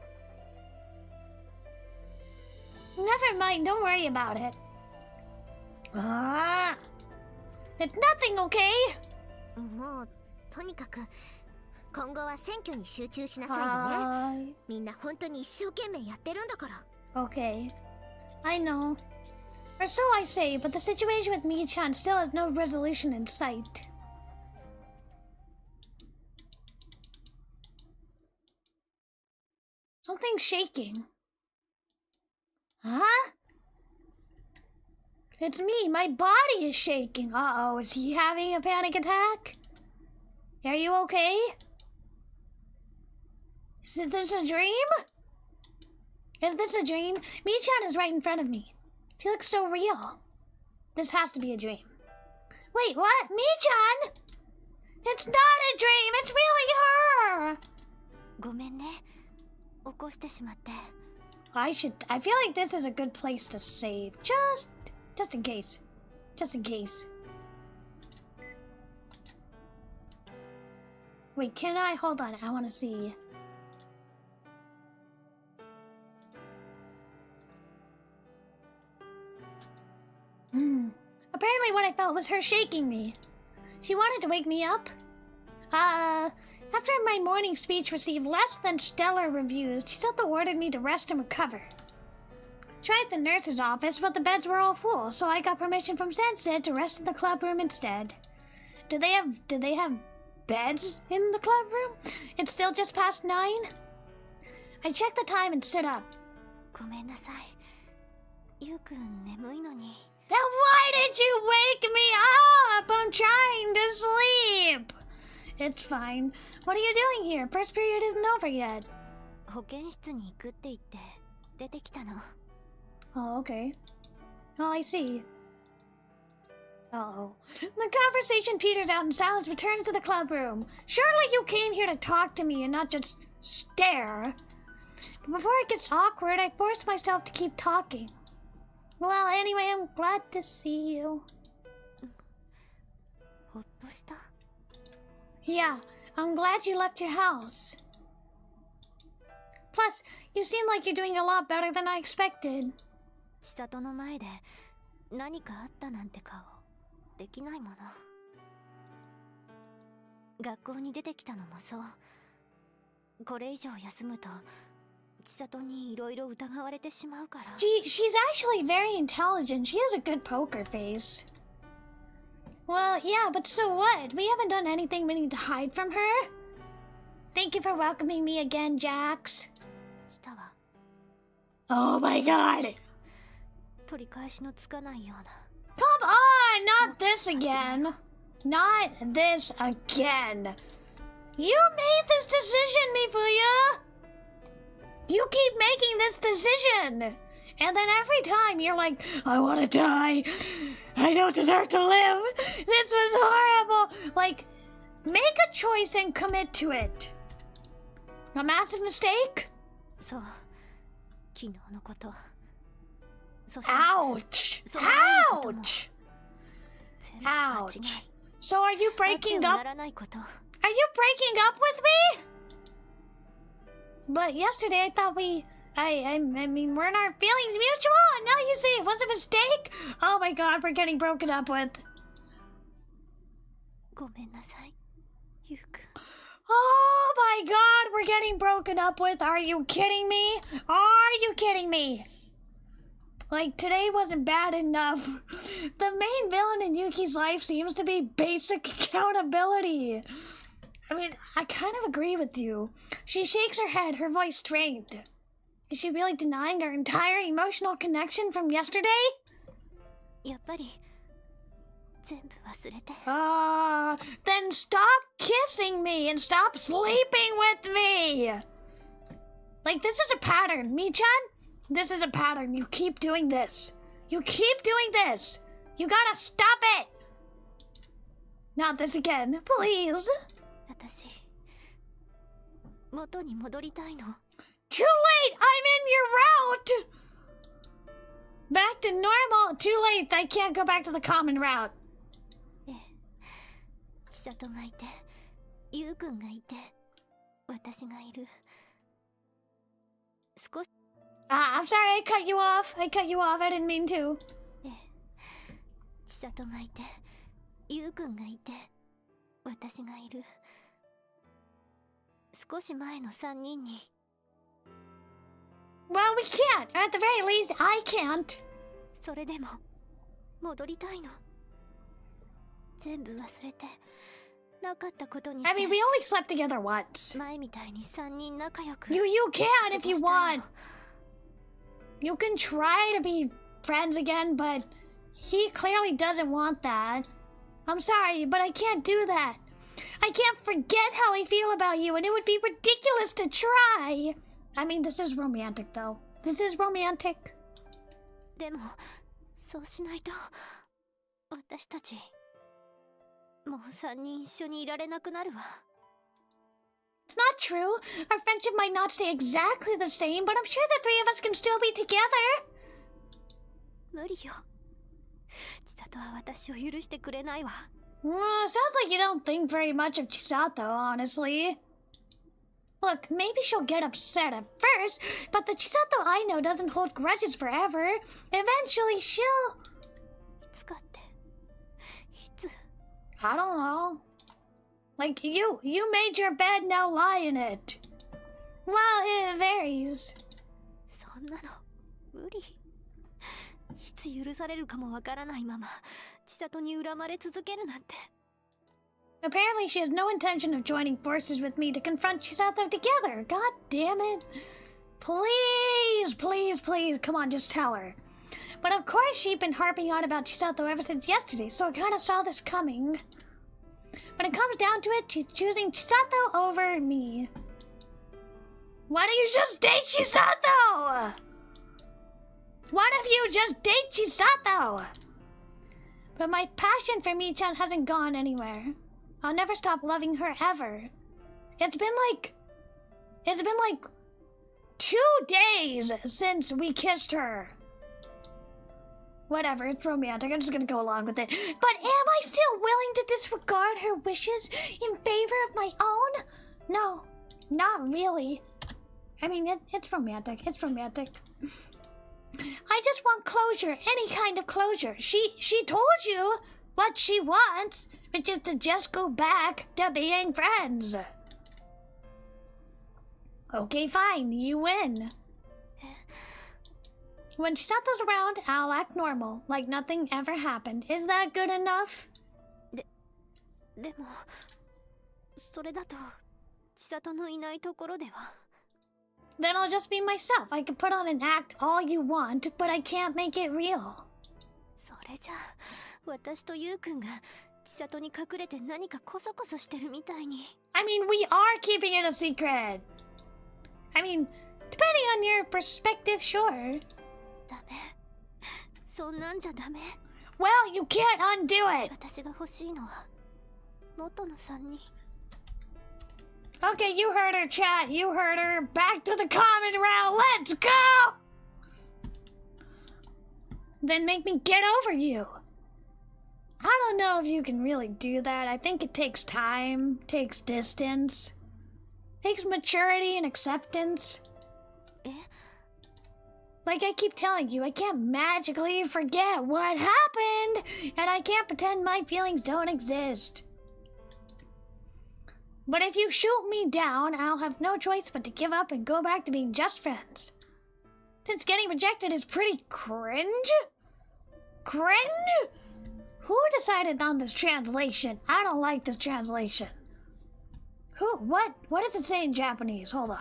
Never mind, don't worry about it. It's nothing, okay? もう、とにかく、今後は選挙に集中しなさいよね。みんな本当に一生懸命やってるんだから。Okay. I know. Or so I say, but the situation with Mi-chan still has no resolution in sight. Something's shaking. Huh? It's me. My body is shaking. Uh-oh, is he having a panic attack? Are you okay? Is this a dream? Is this a dream? Mi-chan is right in front of me. She looks so real. This has to be a dream. Wait, what? Mi-chan? It's not a dream! It's really her! ごめんね。起こしてしまって。I feel like this is a good place to save. Just in case. Just in case. Wait, can I? Hold on, I want to see. Apparently what I felt was her shaking me. She wanted to wake me up. After my morning speech received less than stellar reviews, Chisato ordered me to rest and recover. Tried the nurse's office, but the beds were all full, so I got permission from Sensei to rest in the club room instead. Do they have beds in the club room? It's still just past 9? I checked the time and stood up. ごめんなさい。ゆうくん眠いのに。 Then why did you wake me up? I'm trying to sleep. It's fine. What are you doing here? First period isn't over yet. 保健室に行くって言って出てきたの。 Oh, okay. Oh, I see. Uh-oh. The conversation peters out and silence returns to the club room. Surely you came here to talk to me and not just stare. But before it gets awkward, I force myself to keep talking. Well, anyway, I'm glad to see you. ほっとした? Yeah, I'm glad you left your house. Plus, you seem like you're doing a lot better than I expected. 千里の前で何かあったなんて顔できないもの。学校に出てきたのもそう。これ以上休むと千里にいろいろ疑われてしまうから。She's actually very intelligent. She has a good poker face. Well, yeah, but so what? We haven't done anything we need to hide from her. Thank you for welcoming me again, Jax. したわ。 Oh my god! 取り返しのつかないような。 Come on! Not this again! Not this again! You made this decision, Mifuya! You keep making this decision! And then every time you're like, I want to die! I don't deserve to live! This was horrible! Like, make a choice and commit to it. A massive mistake? そう。昨日のこと。Ouch! Ouch! Ouch! So are you breaking up? Are you breaking up with me? But yesterday I thought I mean, weren't our feelings mutual? And now you say it was a mistake? Oh my god, we're getting broken up with. Oh my god, we're getting broken up with. Are you kidding me? Are you kidding me? Like, today wasn't bad enough. The main villain in Yuki's life seems to be basic accountability. I mean, I kind of agree with you. She shakes her head, her voice strained. Is she really denying her entire emotional connection from yesterday? Then stop kissing me and stop sleeping with me! Like, this is a pattern, Mi-chan. This is a pattern. You keep doing this. You keep doing this. You gotta stop it! Not this again, please. Too late! I'm in your route! Back to normal! Too late! I can't go back to the common route. I'm sorry, I cut you off. I didn't mean to. Well, we can't. At the very least, I can't. I mean, we only slept together once. You can if you want. You can try to be friends again, but he clearly doesn't want that. I'm sorry, but I can't do that. I can't forget how I feel about you, and it would be ridiculous to try. I mean, this is romantic, though. This is romantic. It's not true. Our friendship might not stay exactly the same, but I'm sure the three of us can still be together. Sounds like you don't think very much of Chisato, honestly. Look, maybe she'll get upset at first, but the Chisato I know doesn't hold grudges forever. Eventually she'll... I don't know. Like, you made your bed, now lie in it. Well, it varies. Apparently she has no intention of joining forces with me to confront Chisato together. God damn it. Please, please, please, come on, just tell her. But of course she'd been harping on about Chisato ever since yesterday, so I kinda saw this coming. When it comes down to it, she's choosing Chisato over me. Why don't you just date Chisato? Why don't you just date Chisato? But my passion for Mi-chan hasn't gone anywhere. I'll never stop loving her ever. It's been like 2 days since we kissed her. Whatever, it's romantic. I'm just gonna go along with it. But am I still willing to disregard her wishes in favor of my own? No, not really. I mean, it's romantic. It's romantic. I just want closure, any kind of closure. She told you what she wants, which is to just go back to being friends. Okay, fine, you win. When Chisato's around, I'll act normal, like nothing ever happened. Is that good enough? Then I'll just be myself. I can put on an act all you want, but I can't make it real. I mean, we are keeping it a secret. I mean, depending on your perspective, sure. Well, you can't undo it. Okay, you heard her, chat. You heard her. Back to the common round. Let's go! then make me get over you. I don't know if you can really do that. I think it takes time, takes distance, takes maturity and acceptance. Like I keep telling you, I can't magically forget what happened, and I can't pretend my feelings don't exist. But if you shoot me down, I'll have no choice but to give up and go back to being just friends. Since getting rejected is pretty cringe? Cringe? Who decided on this translation? I don't like this translation. What does it say in Japanese? Hold on.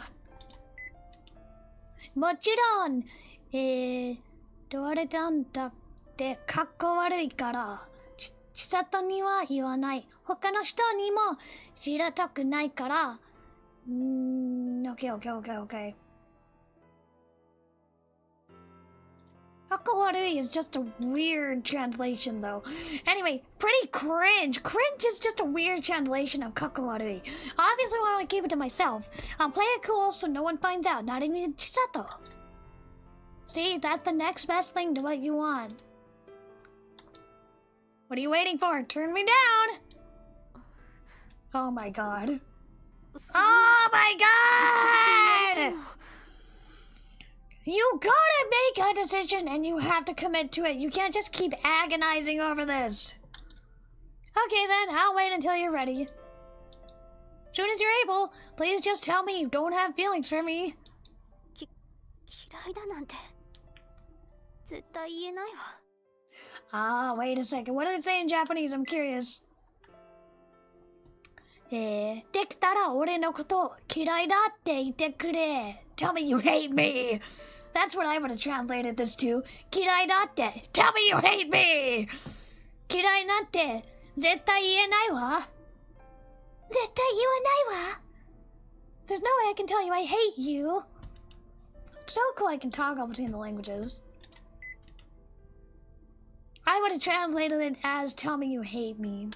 もちろん、どれなんだってかっこ悪いから、千里には言わない。他の人にも知らたくないから、okay. Kakkowari is just a weird translation, though. Anyway, pretty cringe. Cringe is just a weird translation of Kakkowari. Obviously, I want to keep it to myself. I'll play it cool so no one finds out, not even Chisato. See, that's the next best thing to what you want. What are you waiting for? Turn me down! Oh my god. Oh my god! You gotta make a decision and you have to commit to it. You can't just keep agonizing over this. Okay then, I'll wait until you're ready. Soon as you're able, please just tell me you don't have feelings for me. 嫌いだなんて絶対言えないわ。Ah, wait a second. What do they say in Japanese? I'm curious. できたら俺のこと嫌いだって言ってくれ. Tell me you hate me. That's what I would have translated this to. 嫌いだって. Tell me you hate me. 嫌いなんて絶対言えないわ。絶対言わないわ。There's no way I can tell you I hate you. It's so cool I can toggle between the languages. I would have translated it as tell me you hate me.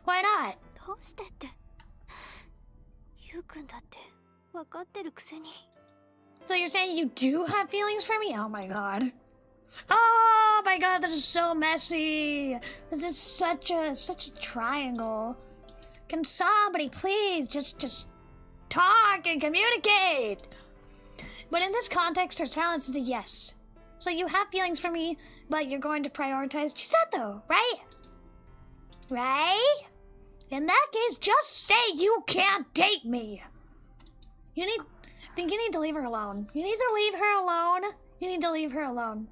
Why not? どうしてって。ゆうくんだって分かってるくせに。So you're saying you do have feelings for me? Oh my god. Oh my god, this is so messy. This is such a triangle. Can somebody please just talk and communicate? But in this context, her silence is a yes. So you have feelings for me, but you're going to prioritize Chisato, right? Right? In that case, just say you can't date me. I think you need to leave her alone. You need to leave her alone. You need to leave her alone.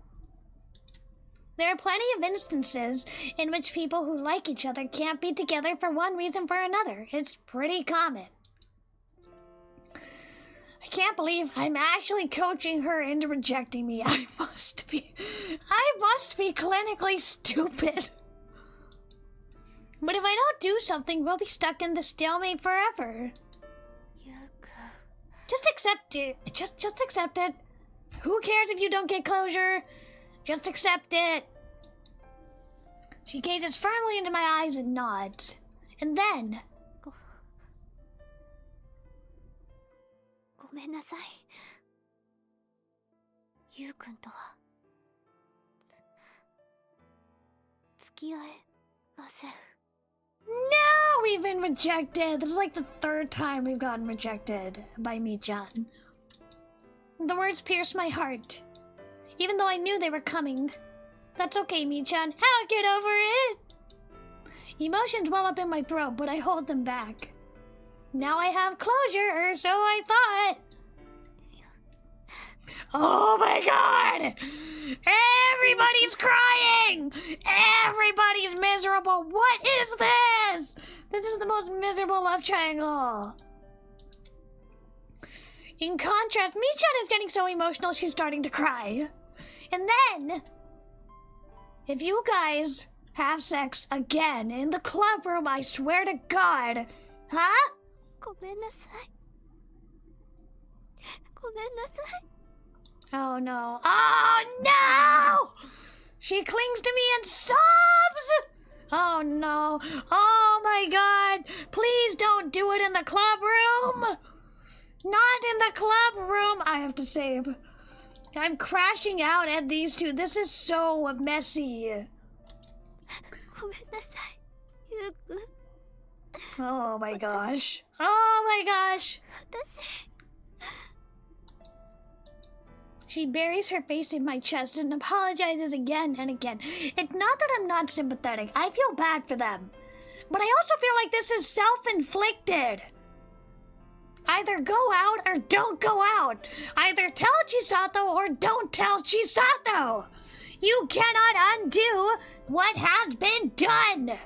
There are plenty of instances in which people who like each other can't be together for one reason or another. It's pretty common. I can't believe I'm actually coaching her into rejecting me. I must be clinically stupid. But if I don't do something, we'll be stuck in this stalemate forever. Just accept it. Just accept it. Who cares if you don't get closure? Just accept it. She gazes firmly into my eyes and nods. And then... ごめんなさい。ゆうくんとは付き合えません。No, we've been rejected. This is like the third time we've gotten rejected by Mi-chan. The words pierced my heart, even though I knew they were coming. That's okay, Mi-chan. I'll get over it. Emotions well up in my throat, but I hold them back. Now I have closure, or so I thought. Oh my god! Everybody's crying! Everybody's miserable! What is this? This is the most miserable love triangle. In contrast, Mi-chan is getting so emotional she's starting to cry. And then, if you guys have sex again in the club room, I swear to God, huh? ごめんなさい。ごめんなさい。 Oh no. Oh no! She clings to me and sobs! Oh no. Oh my god. Please don't do it in the club room! Not in the club room! I have to save. I'm crashing out at these two. This is so messy. Oh my gosh. Oh my gosh. She buries her face in my chest and apologizes again and again. It's not that I'm not sympathetic. I feel bad for them. But I also feel like this is self-inflicted. Either go out or don't go out. Either tell Chisato or don't tell Chisato. You cannot undo what has been done.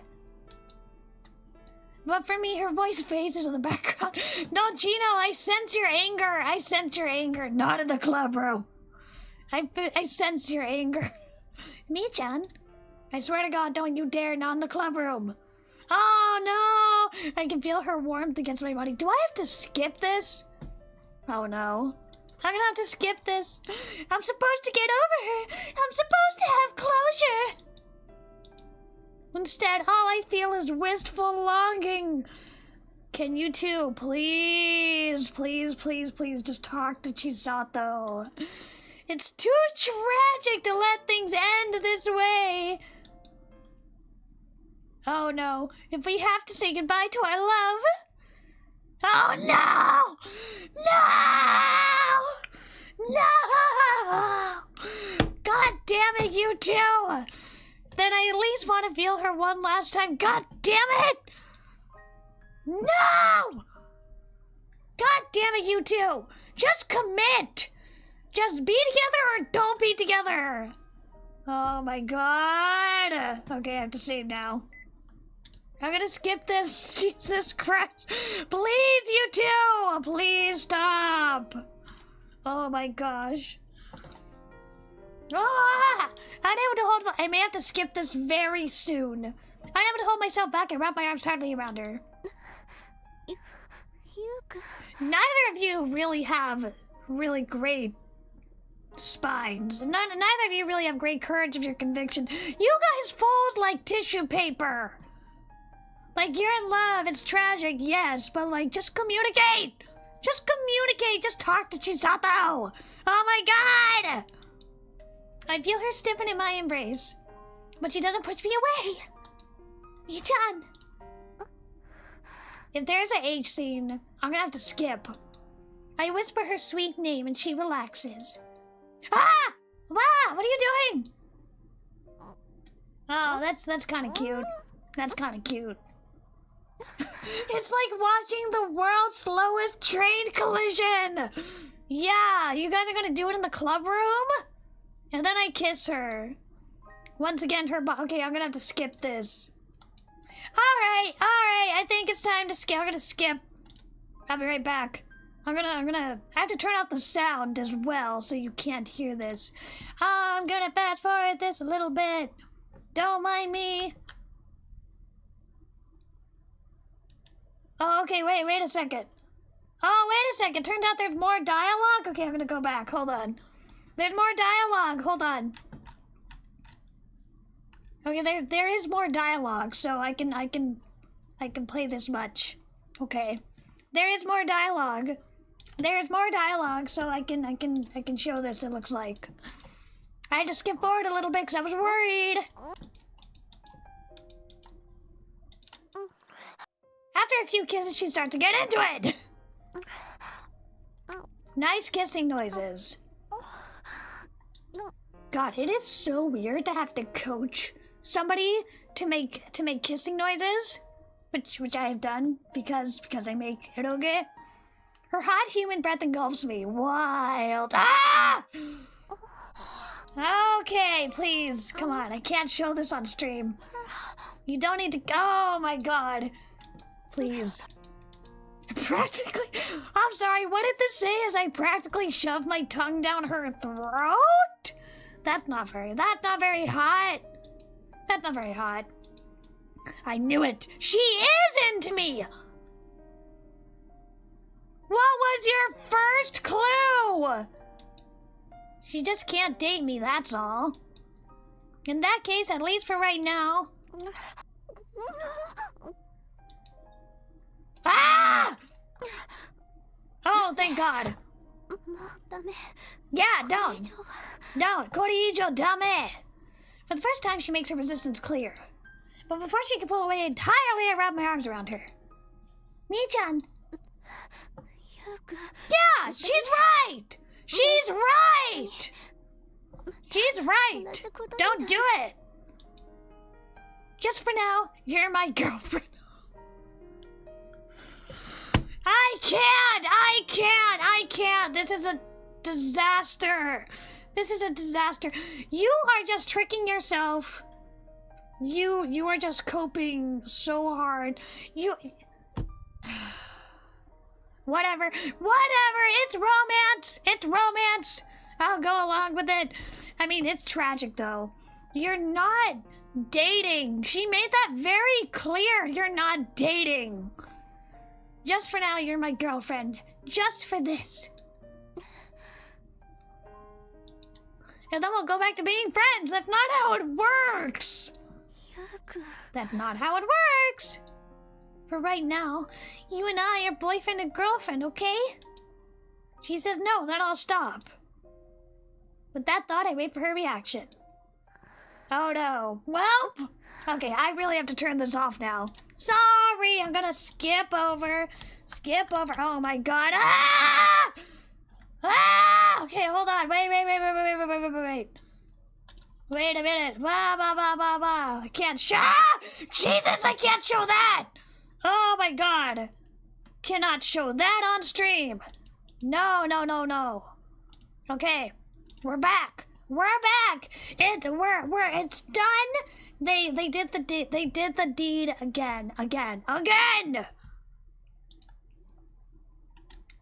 But for me, her voice fades into the background. No, Gino, I sense your anger. I sense your anger. Not in the club room. I sense your anger. Mi-chan, I swear to God, don't you dare, not in the club room. Oh no! I can feel her warmth against my body. Do I have to skip this? Oh no. I'm gonna have to skip this. I'm supposed to get over her. I'm supposed to have closure. Instead, all I feel is wistful longing. Can you two, please, please, please, please just talk to Chisato? It's too tragic to let things end this way. Oh no, if we have to say goodbye to our love. Oh no! No! No! God damn it, you two! Then I at least want to feel her one last time. God damn it! No! God damn it, you two! Just commit! Just be together or don't be together! Oh my god! Okay, I have to save now. I'm gonna skip this. Jesus Christ. Please, you two! Please stop! Oh my gosh. Ah! Unable to hold. I may have to skip this very soon. Unable to hold myself back, I wrap my arms tightly around her. Neither of you really have really great spines. Neither of you really have great courage of your conviction. You guys fold like tissue paper. Like, you're in love, it's tragic, yes, but like, just communicate! Just communicate, just talk to Chisato! Oh my god! I feel her stiffen in my embrace, but she doesn't push me away! Mi-chan! If there's an H scene, I'm gonna have to skip. I whisper her sweet name and she relaxes. Ah! Wow, what are you doing? Oh, that's kind of cute. That's kind of cute. It's like watching the world's slowest train collision! Yeah, you guys are gonna do it in the club room? And then I kiss her. Once again, okay, I'm gonna have to skip this. Alright, I think it's time to skip. I'm gonna skip. I'll be right back. I have to turn out the sound as well so you can't hear this. I'm gonna fast forward this a little bit. Don't mind me. Oh, okay, wait a second. Oh, wait a second. Turns out there's more dialogue? Okay, I'm gonna go back. Hold on. There's more dialogue. Hold on. Okay, there is more dialogue, so I can play this much. Okay. There is more dialogue. There is more dialogue, so I can show this, it looks like. I had to skip forward a little bit because I was worried. After a few kisses, she starts to get into it. Nice kissing noises. God, it is so weird to have to coach somebody to make kissing noises, which I have done because I make eroge. Her hot human breath engulfs me. Wild. Ah! Okay, please, come on. I can't show this on stream. You don't need to. Oh my god. Please. Practically. I'm sorry. What did this say? As I practically shoved my tongue down her throat? That's not very hot. That's not very hot. I knew it. She is into me. What was your first clue? She just can't date me, that's all. In that case, at least for right now. Ah! Oh, thank God. Yeah, don't. これ以上ダメ. For the first time, she makes her resistance clear. But before she can pull away entirely, I wrap my arms around her. Mi-chan. Yeah, she's right. She's right. She's right. Don't do it. Just for now, you're my girlfriend. I can't. This is a disaster. You are just tricking yourself. You are just coping so hard. Whatever. It's romance. I'll go along with it. I mean, it's tragic though. You're not dating. She made that very clear. You're not dating. Just for now, you're my girlfriend. Just for this. And then we'll go back to being friends. That's not how it works. That's not how it works. For right now, you and I are boyfriend and girlfriend, okay? She says no, then I'll stop. With that thought, I wait for her reaction. Oh no. Well, okay, I really have to turn this off now. Sorry, I'm gonna skip over. Oh my god. Ah! Okay, hold on. Wait. Wait a minute. I can't show. Jesus, I can't show that. Oh my god. Cannot show that on stream. No. Okay, we're back. It's done. They did the deed again.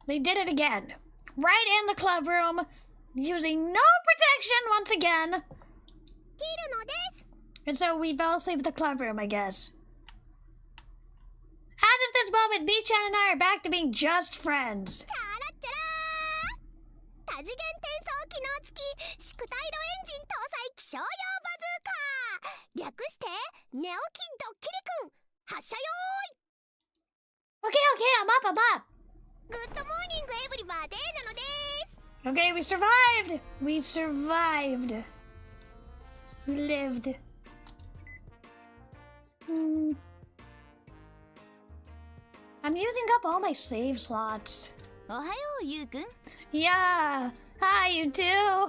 They did it again. Right in the club room, using no protection once again. And so we fell asleep at the club room, I guess. As of this moment, Mi-chan and I are back to being just friends. Okay, I'm up. Good morning, everybody. Okay, we survived. We lived. I'm using up all my save slots. Yeah, hi, you too.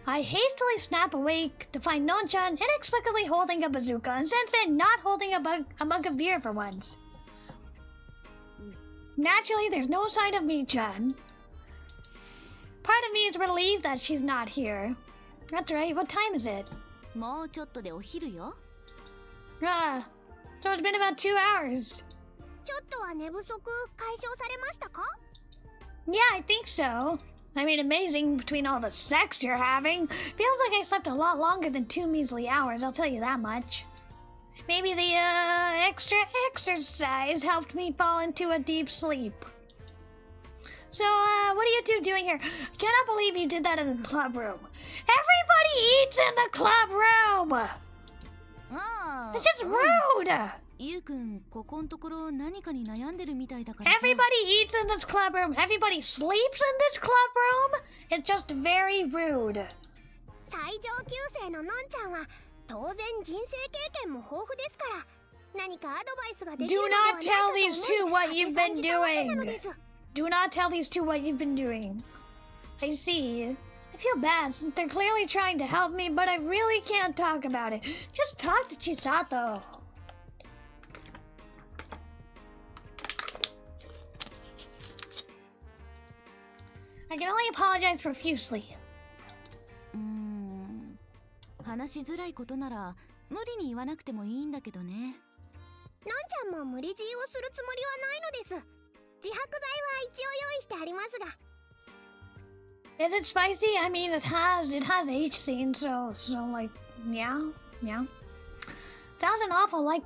I hastily snap awake to find Non-chan inexplicably holding a bazooka and Sensei not holding a mug of beer for once. Naturally, there's no sign of Mi-chan. Part of me is relieved that she's not here. That's right, what time is it? So it's been about 2 hours. Yeah, I think so. I mean, amazing between all the sex you're having. Feels like I slept a lot longer than 2 measly hours, I'll tell you that much. Maybe the extra exercise helped me fall into a deep sleep. So, what are you two doing here? I cannot believe you did that in the club room. Everybody eats in the club room! It's just rude! Everybody eats in this club room. Everybody sleeps in this club room. It's just very rude. Do not tell these two what you've been doing. Do not tell these two what you've been doing. I see. I feel bad since they're clearly trying to help me, but I really can't talk about it. Just talk to Chisato. I can only apologize profusely. 話しづらいことなら無理に言わなくてもいいんだけどね。なんちゃんも無理強いをするつもりはないのです。自白剤は一応用意してありますが。Is it spicy? I mean, it has H scene, so like, yeah. Sounds an awful lot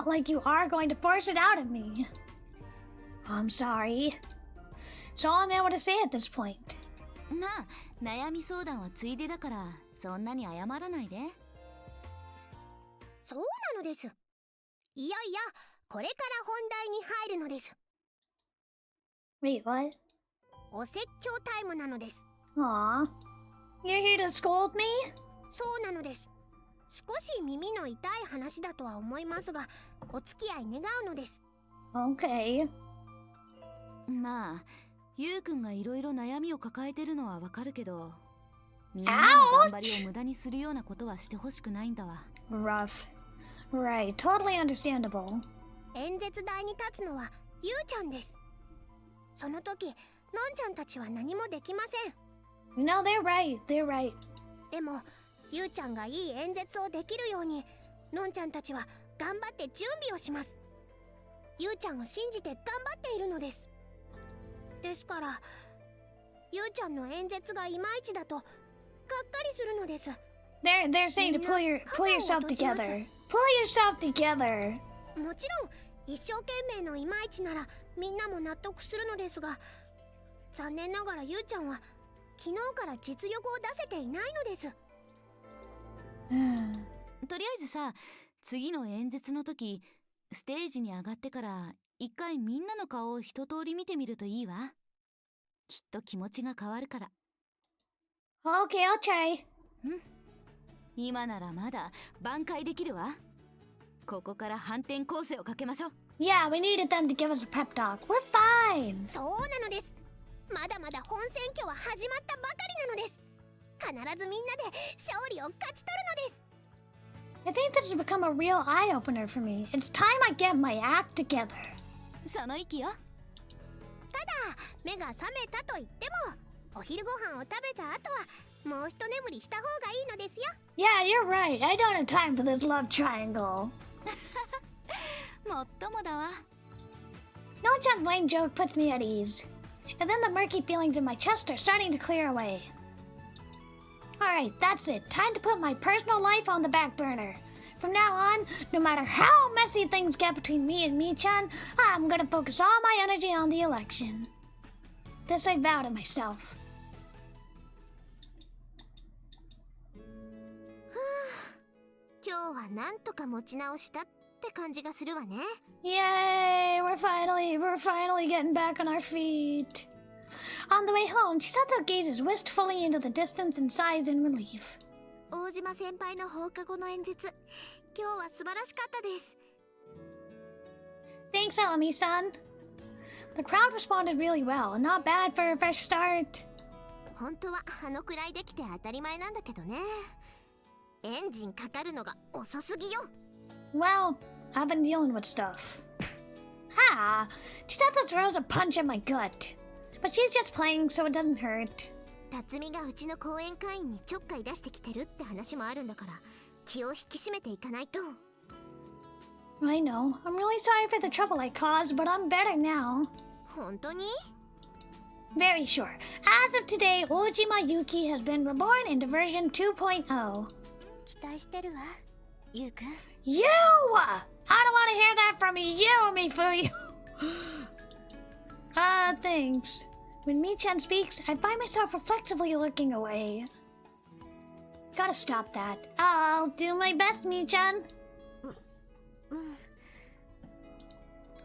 like you are going to force it out of me. I'm sorry. That's all I'm able to say at this point. まあ、悩み相談はついでだから、そんなに謝らないで。そうなのです。いやいや、これから本題に入るのです。Wait, what? お説教タイムなのです。Aw. You're here to scold me? そうなのです。少し耳の痛い話だとは思いますが、お付き合い願うのです。Okay. まあゆうくんがいろいろ悩みを抱えてるのはわかるけど、みんなの頑張りを無駄にするようなことはしてほしくないんだわ。Rough. Right, totally understandable. 演説台に立つのはゆうちゃんです。その時、のんちゃんたちは何もできません。No, they're right. They're right. でも、ゆうちゃんがいい演説をできるように、のんちゃんたちは頑張って準備をします。ゆうちゃんを信じて頑張っているのです。ですから、ゆうちゃんの演説がいまいちだと、がっかりするのです。They're saying to pull yourself together. Pull yourself together. もちろん、一生懸命のいまいちなら、みんなも納得するのですが、残念ながらゆうちゃんは、昨日から実力を出せていないのです。とりあえずさ、次の演説の時ステージに上がってから一回みんなの顔を一通り見てみるといいわ。きっと気持ちが変わるから。 Okay, I'll try. 今ならまだ挽回できるわ。ここから反転攻勢をかけましょう。 Yeah, we needed them to give us a pep talk. We're fine. そうなのです。まだまだ本選挙は始まったばかりなのです。必ずみんなで勝利を勝ち取るのです。I think this has become a real eye-opener for me. It's time I get my act together. その息よ。ただ、目が覚めたと言っても、お昼ご飯を食べた後はもう一眠りした方がいいのですよ。Yeah, you're right. I don't have time for this love triangle. もっともだわ。 No-chan's lame joke puts me at ease. And then the murky feelings in my chest are starting to clear away. Alright, that's it. Time to put my personal life on the back burner. From now on, no matter how messy things get between me and Mi-chan, I'm gonna focus all my energy on the election. This I vow to myself. 今日はなんとか持ち直したって感じがするわね。Yay! We're finally getting back on our feet. On the way home, Chisato gazes wistfully into the distance and sighs in relief. 大島先輩の放課後の演説、今日は素晴らしかったです。Thanks, Alami-san. The crowd responded really well, and not bad for a fresh start. 本当はあのくらいできて当たり前なんだけどね。エンジンかかるのが遅すぎよ。Well, I've been dealing with stuff. Ah! Chisato throws a punch at my gut. But she's just playing, so it doesn't hurt. 辰巳がうちの講演会員にちょっかい出してきてるって話もあるんだから、気を引き締めていかないと。I know. I'm really sorry for the trouble I caused, but I'm better now. 本当に？ Very sure. As of today, Ojima Yuki has been reborn into version 2.0. 期待してるわ、ゆうくん。You! I don't want to hear that from you, Mifuyu. Thanks. When Mi-chan speaks, I find myself reflexively looking away. Gotta stop that. I'll do my best, Mi-chan.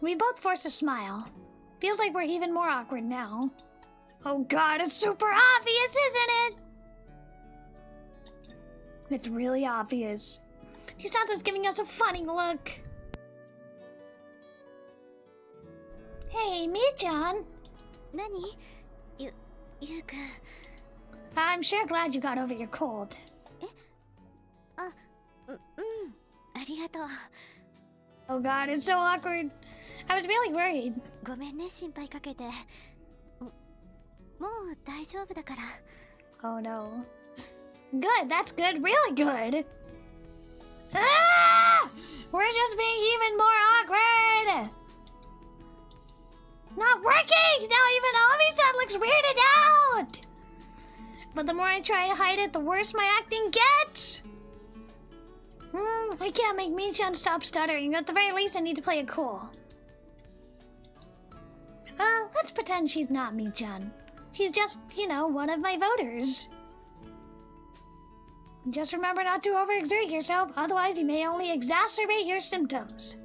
We both force a smile. Feels like we're even more awkward now. Oh god, it's super obvious, isn't it? It's really obvious. Hisato's giving us a funny look. Hey, Mi-chan. 何？ゆうくん。I'm sure glad you got over your cold. ありがとう。Oh god, it's so awkward. I was really worried. ごめんね、心配かけて。もう大丈夫だから。Oh no. Good, that's good, really good. Ah! We're just being even more awkward. Not working! Now even Ami-san looks weirded out! But the more I try to hide it, the worse my acting gets! I can't make Mi-chan stop stuttering. At the very least, I need to play it cool. Let's pretend she's not Mi-chan. She's just, one of my voters. Just remember not to overexert yourself, otherwise you may only exacerbate your symptoms.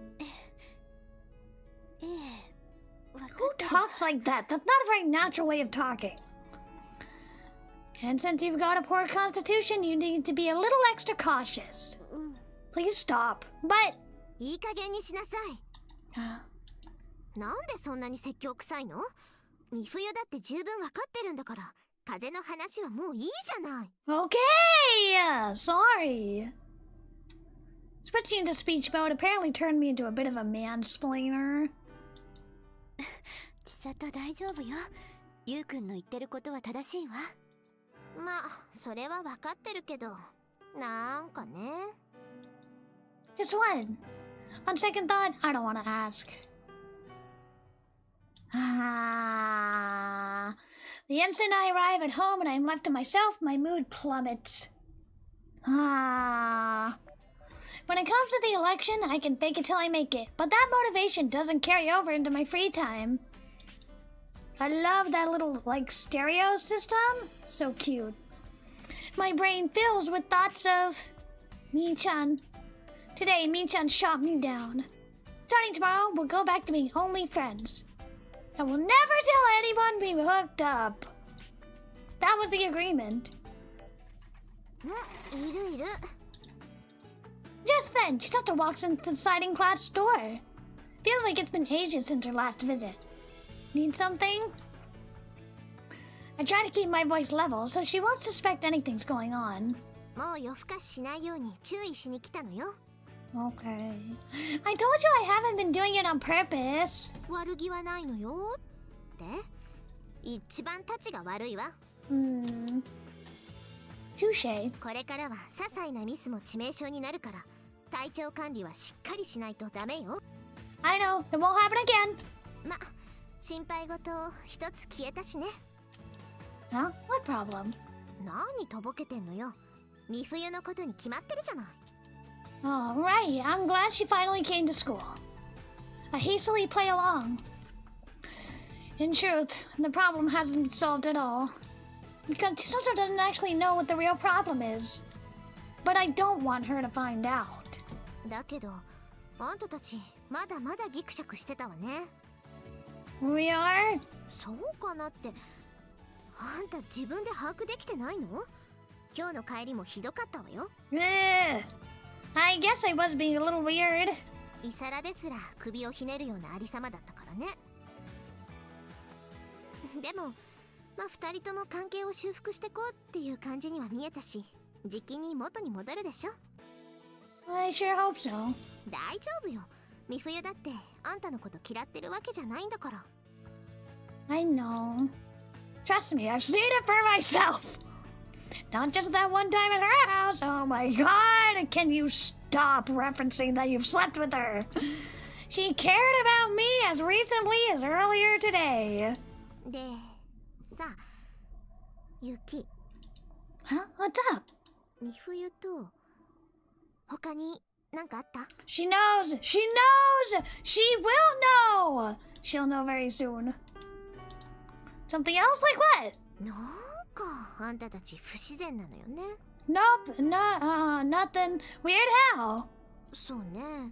Who talks like that? That's not a very natural way of talking. And since you've got a poor constitution, you need to be a little extra cautious. Please stop. But... いい加減にしなさい。なんでそんなに説教臭いの？美冬だって十分わかってるんだから、風の話はもういいじゃない。Okay! Sorry. Switching to speech mode apparently turned me into a bit of a mansplainer. 千里大丈夫よ。ゆうくんの言ってることは正しいわ。まあ、それはわかってるけど、なんかね。Just what? On second thought, I don't want to ask. The instant I arrive at home and I'm left to myself, my mood plummets. When it comes to the election, I can fake it till I make it, but that motivation doesn't carry over into my free time. I love that little, stereo system. So cute. My brain fills with thoughts of Mi-chan. Today, Mi-chan shot me down. Starting tomorrow, we'll go back to being only friends. I will never tell anyone we hooked up. That was the agreement. いるいる。 Just then, Chisato walks into the sliding glass door. Feels like it's been ages since her last visit. Need something? I try to keep my voice level so she won't suspect anything's going on. もう夜更かししないように注意しに来たのよ。Okay. I told you I haven't been doing it on purpose. 悪気はないのよ。って一番たちが悪いわ。Touche. これからは些細なミスも致命傷になるから、体調管理はしっかりしないとダメよ。I know. It won't happen again. ま、心配事一つ消えたしね。Huh? What problem? 何とぼけてんのよ。美冬のことに決まってるじゃない。Oh, right. I'm glad she finally came to school. I hastily play along. In truth, the problem hasn't been solved at all. Because Chisato doesn't actually know what the real problem is. But I don't want her to find out. だけど、あんたたちまだまだギクシャクしてたわね。We are? そうかなって。あんた自分で把握できてないの？今日の帰りもひどかったわよ。I guess I was being a little weird. イサラですら首をひねるようなありさまだったからね。でも、まあ二人とも関係を修復してこうっていう感じには見えたし、じきに元に戻るでしょ。I sure hope so. 大丈夫よ。美冬だってあんたのこと嫌ってるわけじゃないんだから。I know. Trust me, I've seen it for myself. Not just that one time at her house. Oh my god, can you stop referencing that you've slept with her? She cared about me as recently as earlier today. で、さあ、ユキ。Huh? What's up? 美冬と他に何かあった？ She knows! She knows! She will know! She'll know very soon. Something else? Like what? なんかあんたたち不自然なのよね。Nope, nothing. Weird how? そうね。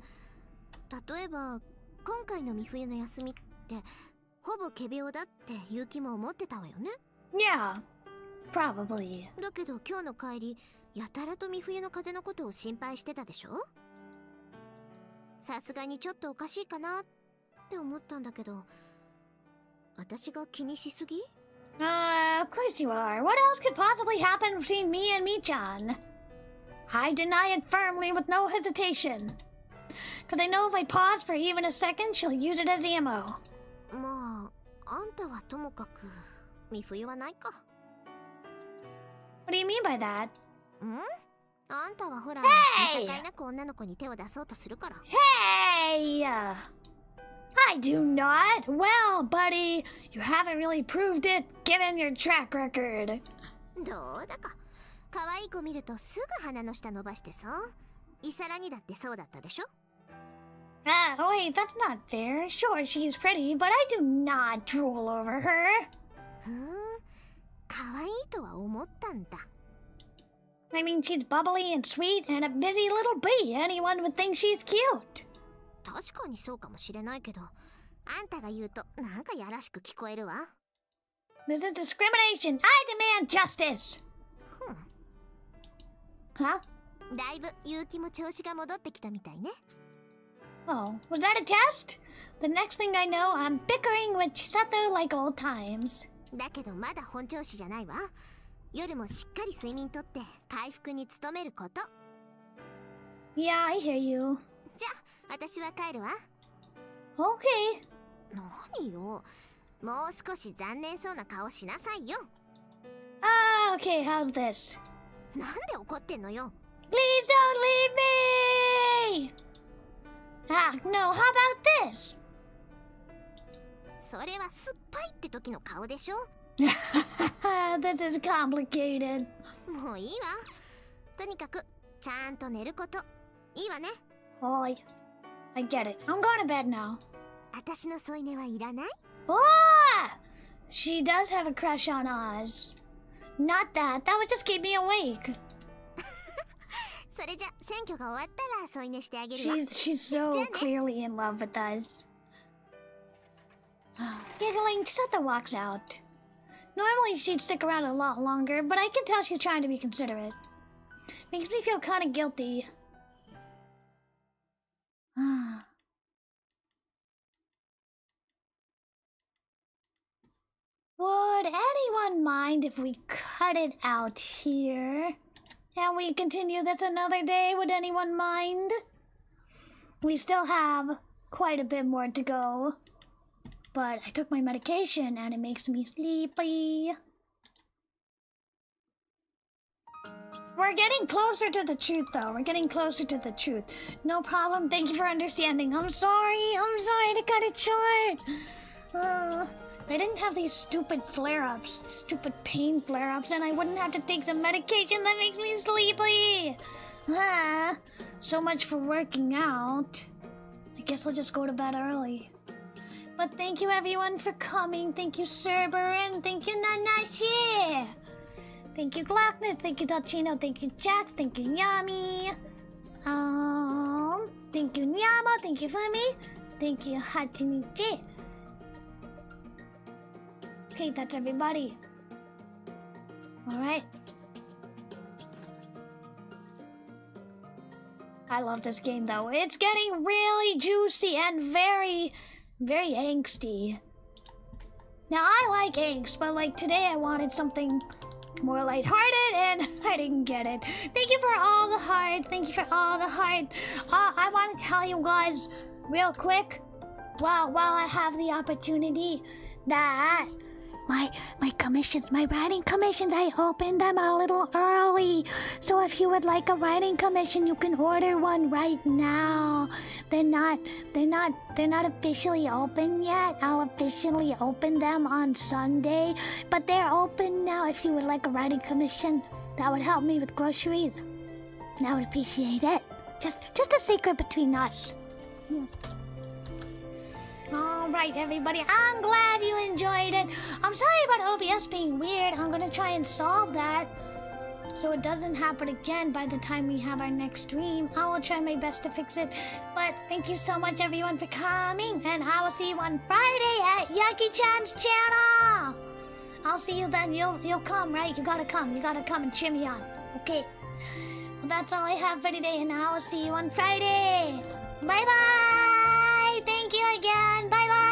例えば今回の美冬の休みってほぼ仮病だって結城も思ってたわよね。Yeah, probably. だけど今日の帰りやたらと美冬の風邪のことを心配してたでしょ。さすがにちょっとおかしいかなって思ったんだけど、私が気にしすぎ？ Of course you are. What else could possibly happen between me and Mi-chan? I deny it firmly with no hesitation. Because I know if I pause for even a second, she'll use it as ammo. まあ、あんたはともかく美冬はないか。What do you mean by that? あんたはほら、見境なく女の子に手を出そうとするから。Hey! I do not. Well, buddy, you haven't really proved it, given your track record. どうだか。可愛い子見るとすぐ鼻の下伸ばしてさ。イサラにだってそうだったでしょ。Wait, that's not fair. Sure, she's pretty, but I do not drool over her. 可愛いとは思ったんだ。I mean, she's bubbly and sweet and a busy little bee. Anyone would think she's cute. 確かにそうかもしれないけど、あんたが言うとなんかやらしく聞こえるわ。This is discrimination. I demand justice. Huh? だいぶ勇気も調子が戻ってきたみたいね。Oh, was that a test? The next thing I know, I'm bickering with Chisato like old times. だけどまだ本調子じゃないわ。夜もしっかり睡眠とって回復に努めること。Yeah, I hear you. じゃあ、私は帰るわ。Okay. 何よ。もう少し残念そうな顔しなさいよ。Okay, how's this? なんで怒ってんのよ。Please don't leave me! No, how about this? それは酸っぱいって時の顔でしょ。This is complicated. もういいわ。とにかくちゃんと寝ること。いいわね。Oh, I get it. I'm going to bed now. 私の添い寝はいらない？ Oh! She does have a crush on Oz. Not that. That would just keep me awake. それじゃ選挙が終わったら添い寝してあげるわ。She's so clearly in love with us. Giggling, Chisato walks out. Normally she'd stick around a lot longer, but I can tell she's trying to be considerate. Makes me feel kind of guilty. Would anyone mind if we cut it out here? And we continue this another day? Would anyone mind? We still have quite a bit more to go. But I took my medication and it makes me sleepy. We're getting closer to the truth, though. We're getting closer to the truth. No problem. Thank you for understanding. I'm sorry to cut it short. I didn't have these stupid flare-ups, stupid pain flare-ups, and I wouldn't have to take the medication that makes me sleepy. So much for working out. I guess I'll just go to bed early. But thank you everyone for coming. Thank you Cerberin. Thank you Nanashi. Thank you Glockness. Thank you Dachino. Thank you Jax. Thank you Yami. Thank you Nyama. Thank you Fumi. Thank you Hachinichi. Okay, that's everybody. Alright. I love this game though. It's getting really juicy and very, very angsty. Now I like angst, but like today I wanted something more lighthearted and I didn't get it. Thank you for all the heart. Thank you for all the heart. I want to tell you guys real quick, while I have the opportunity, that my commissions, my writing commissions, I opened them a little early. So if you would like a writing commission, you can order one right now. They're not officially open yet. I'll officially open them on Sunday, but they're open now. If you would like a writing commission, that would help me with groceries, and I would appreciate it. Just a secret between us. Alright everybody, I'm glad you enjoyed it. I'm sorry about OBS being weird. I'm gonna try and solve that so it doesn't happen again by the time we have our next stream. I will try my best to fix it. But thank you so much everyone for coming, and I will see you on Friday at Yaki-chan's channel. I'll see you then. You'll come, right? You gotta come and cheer me on. Okay. Well, that's all I have for today, and I will see you on Friday. Bye bye! Thank you again. Bye bye!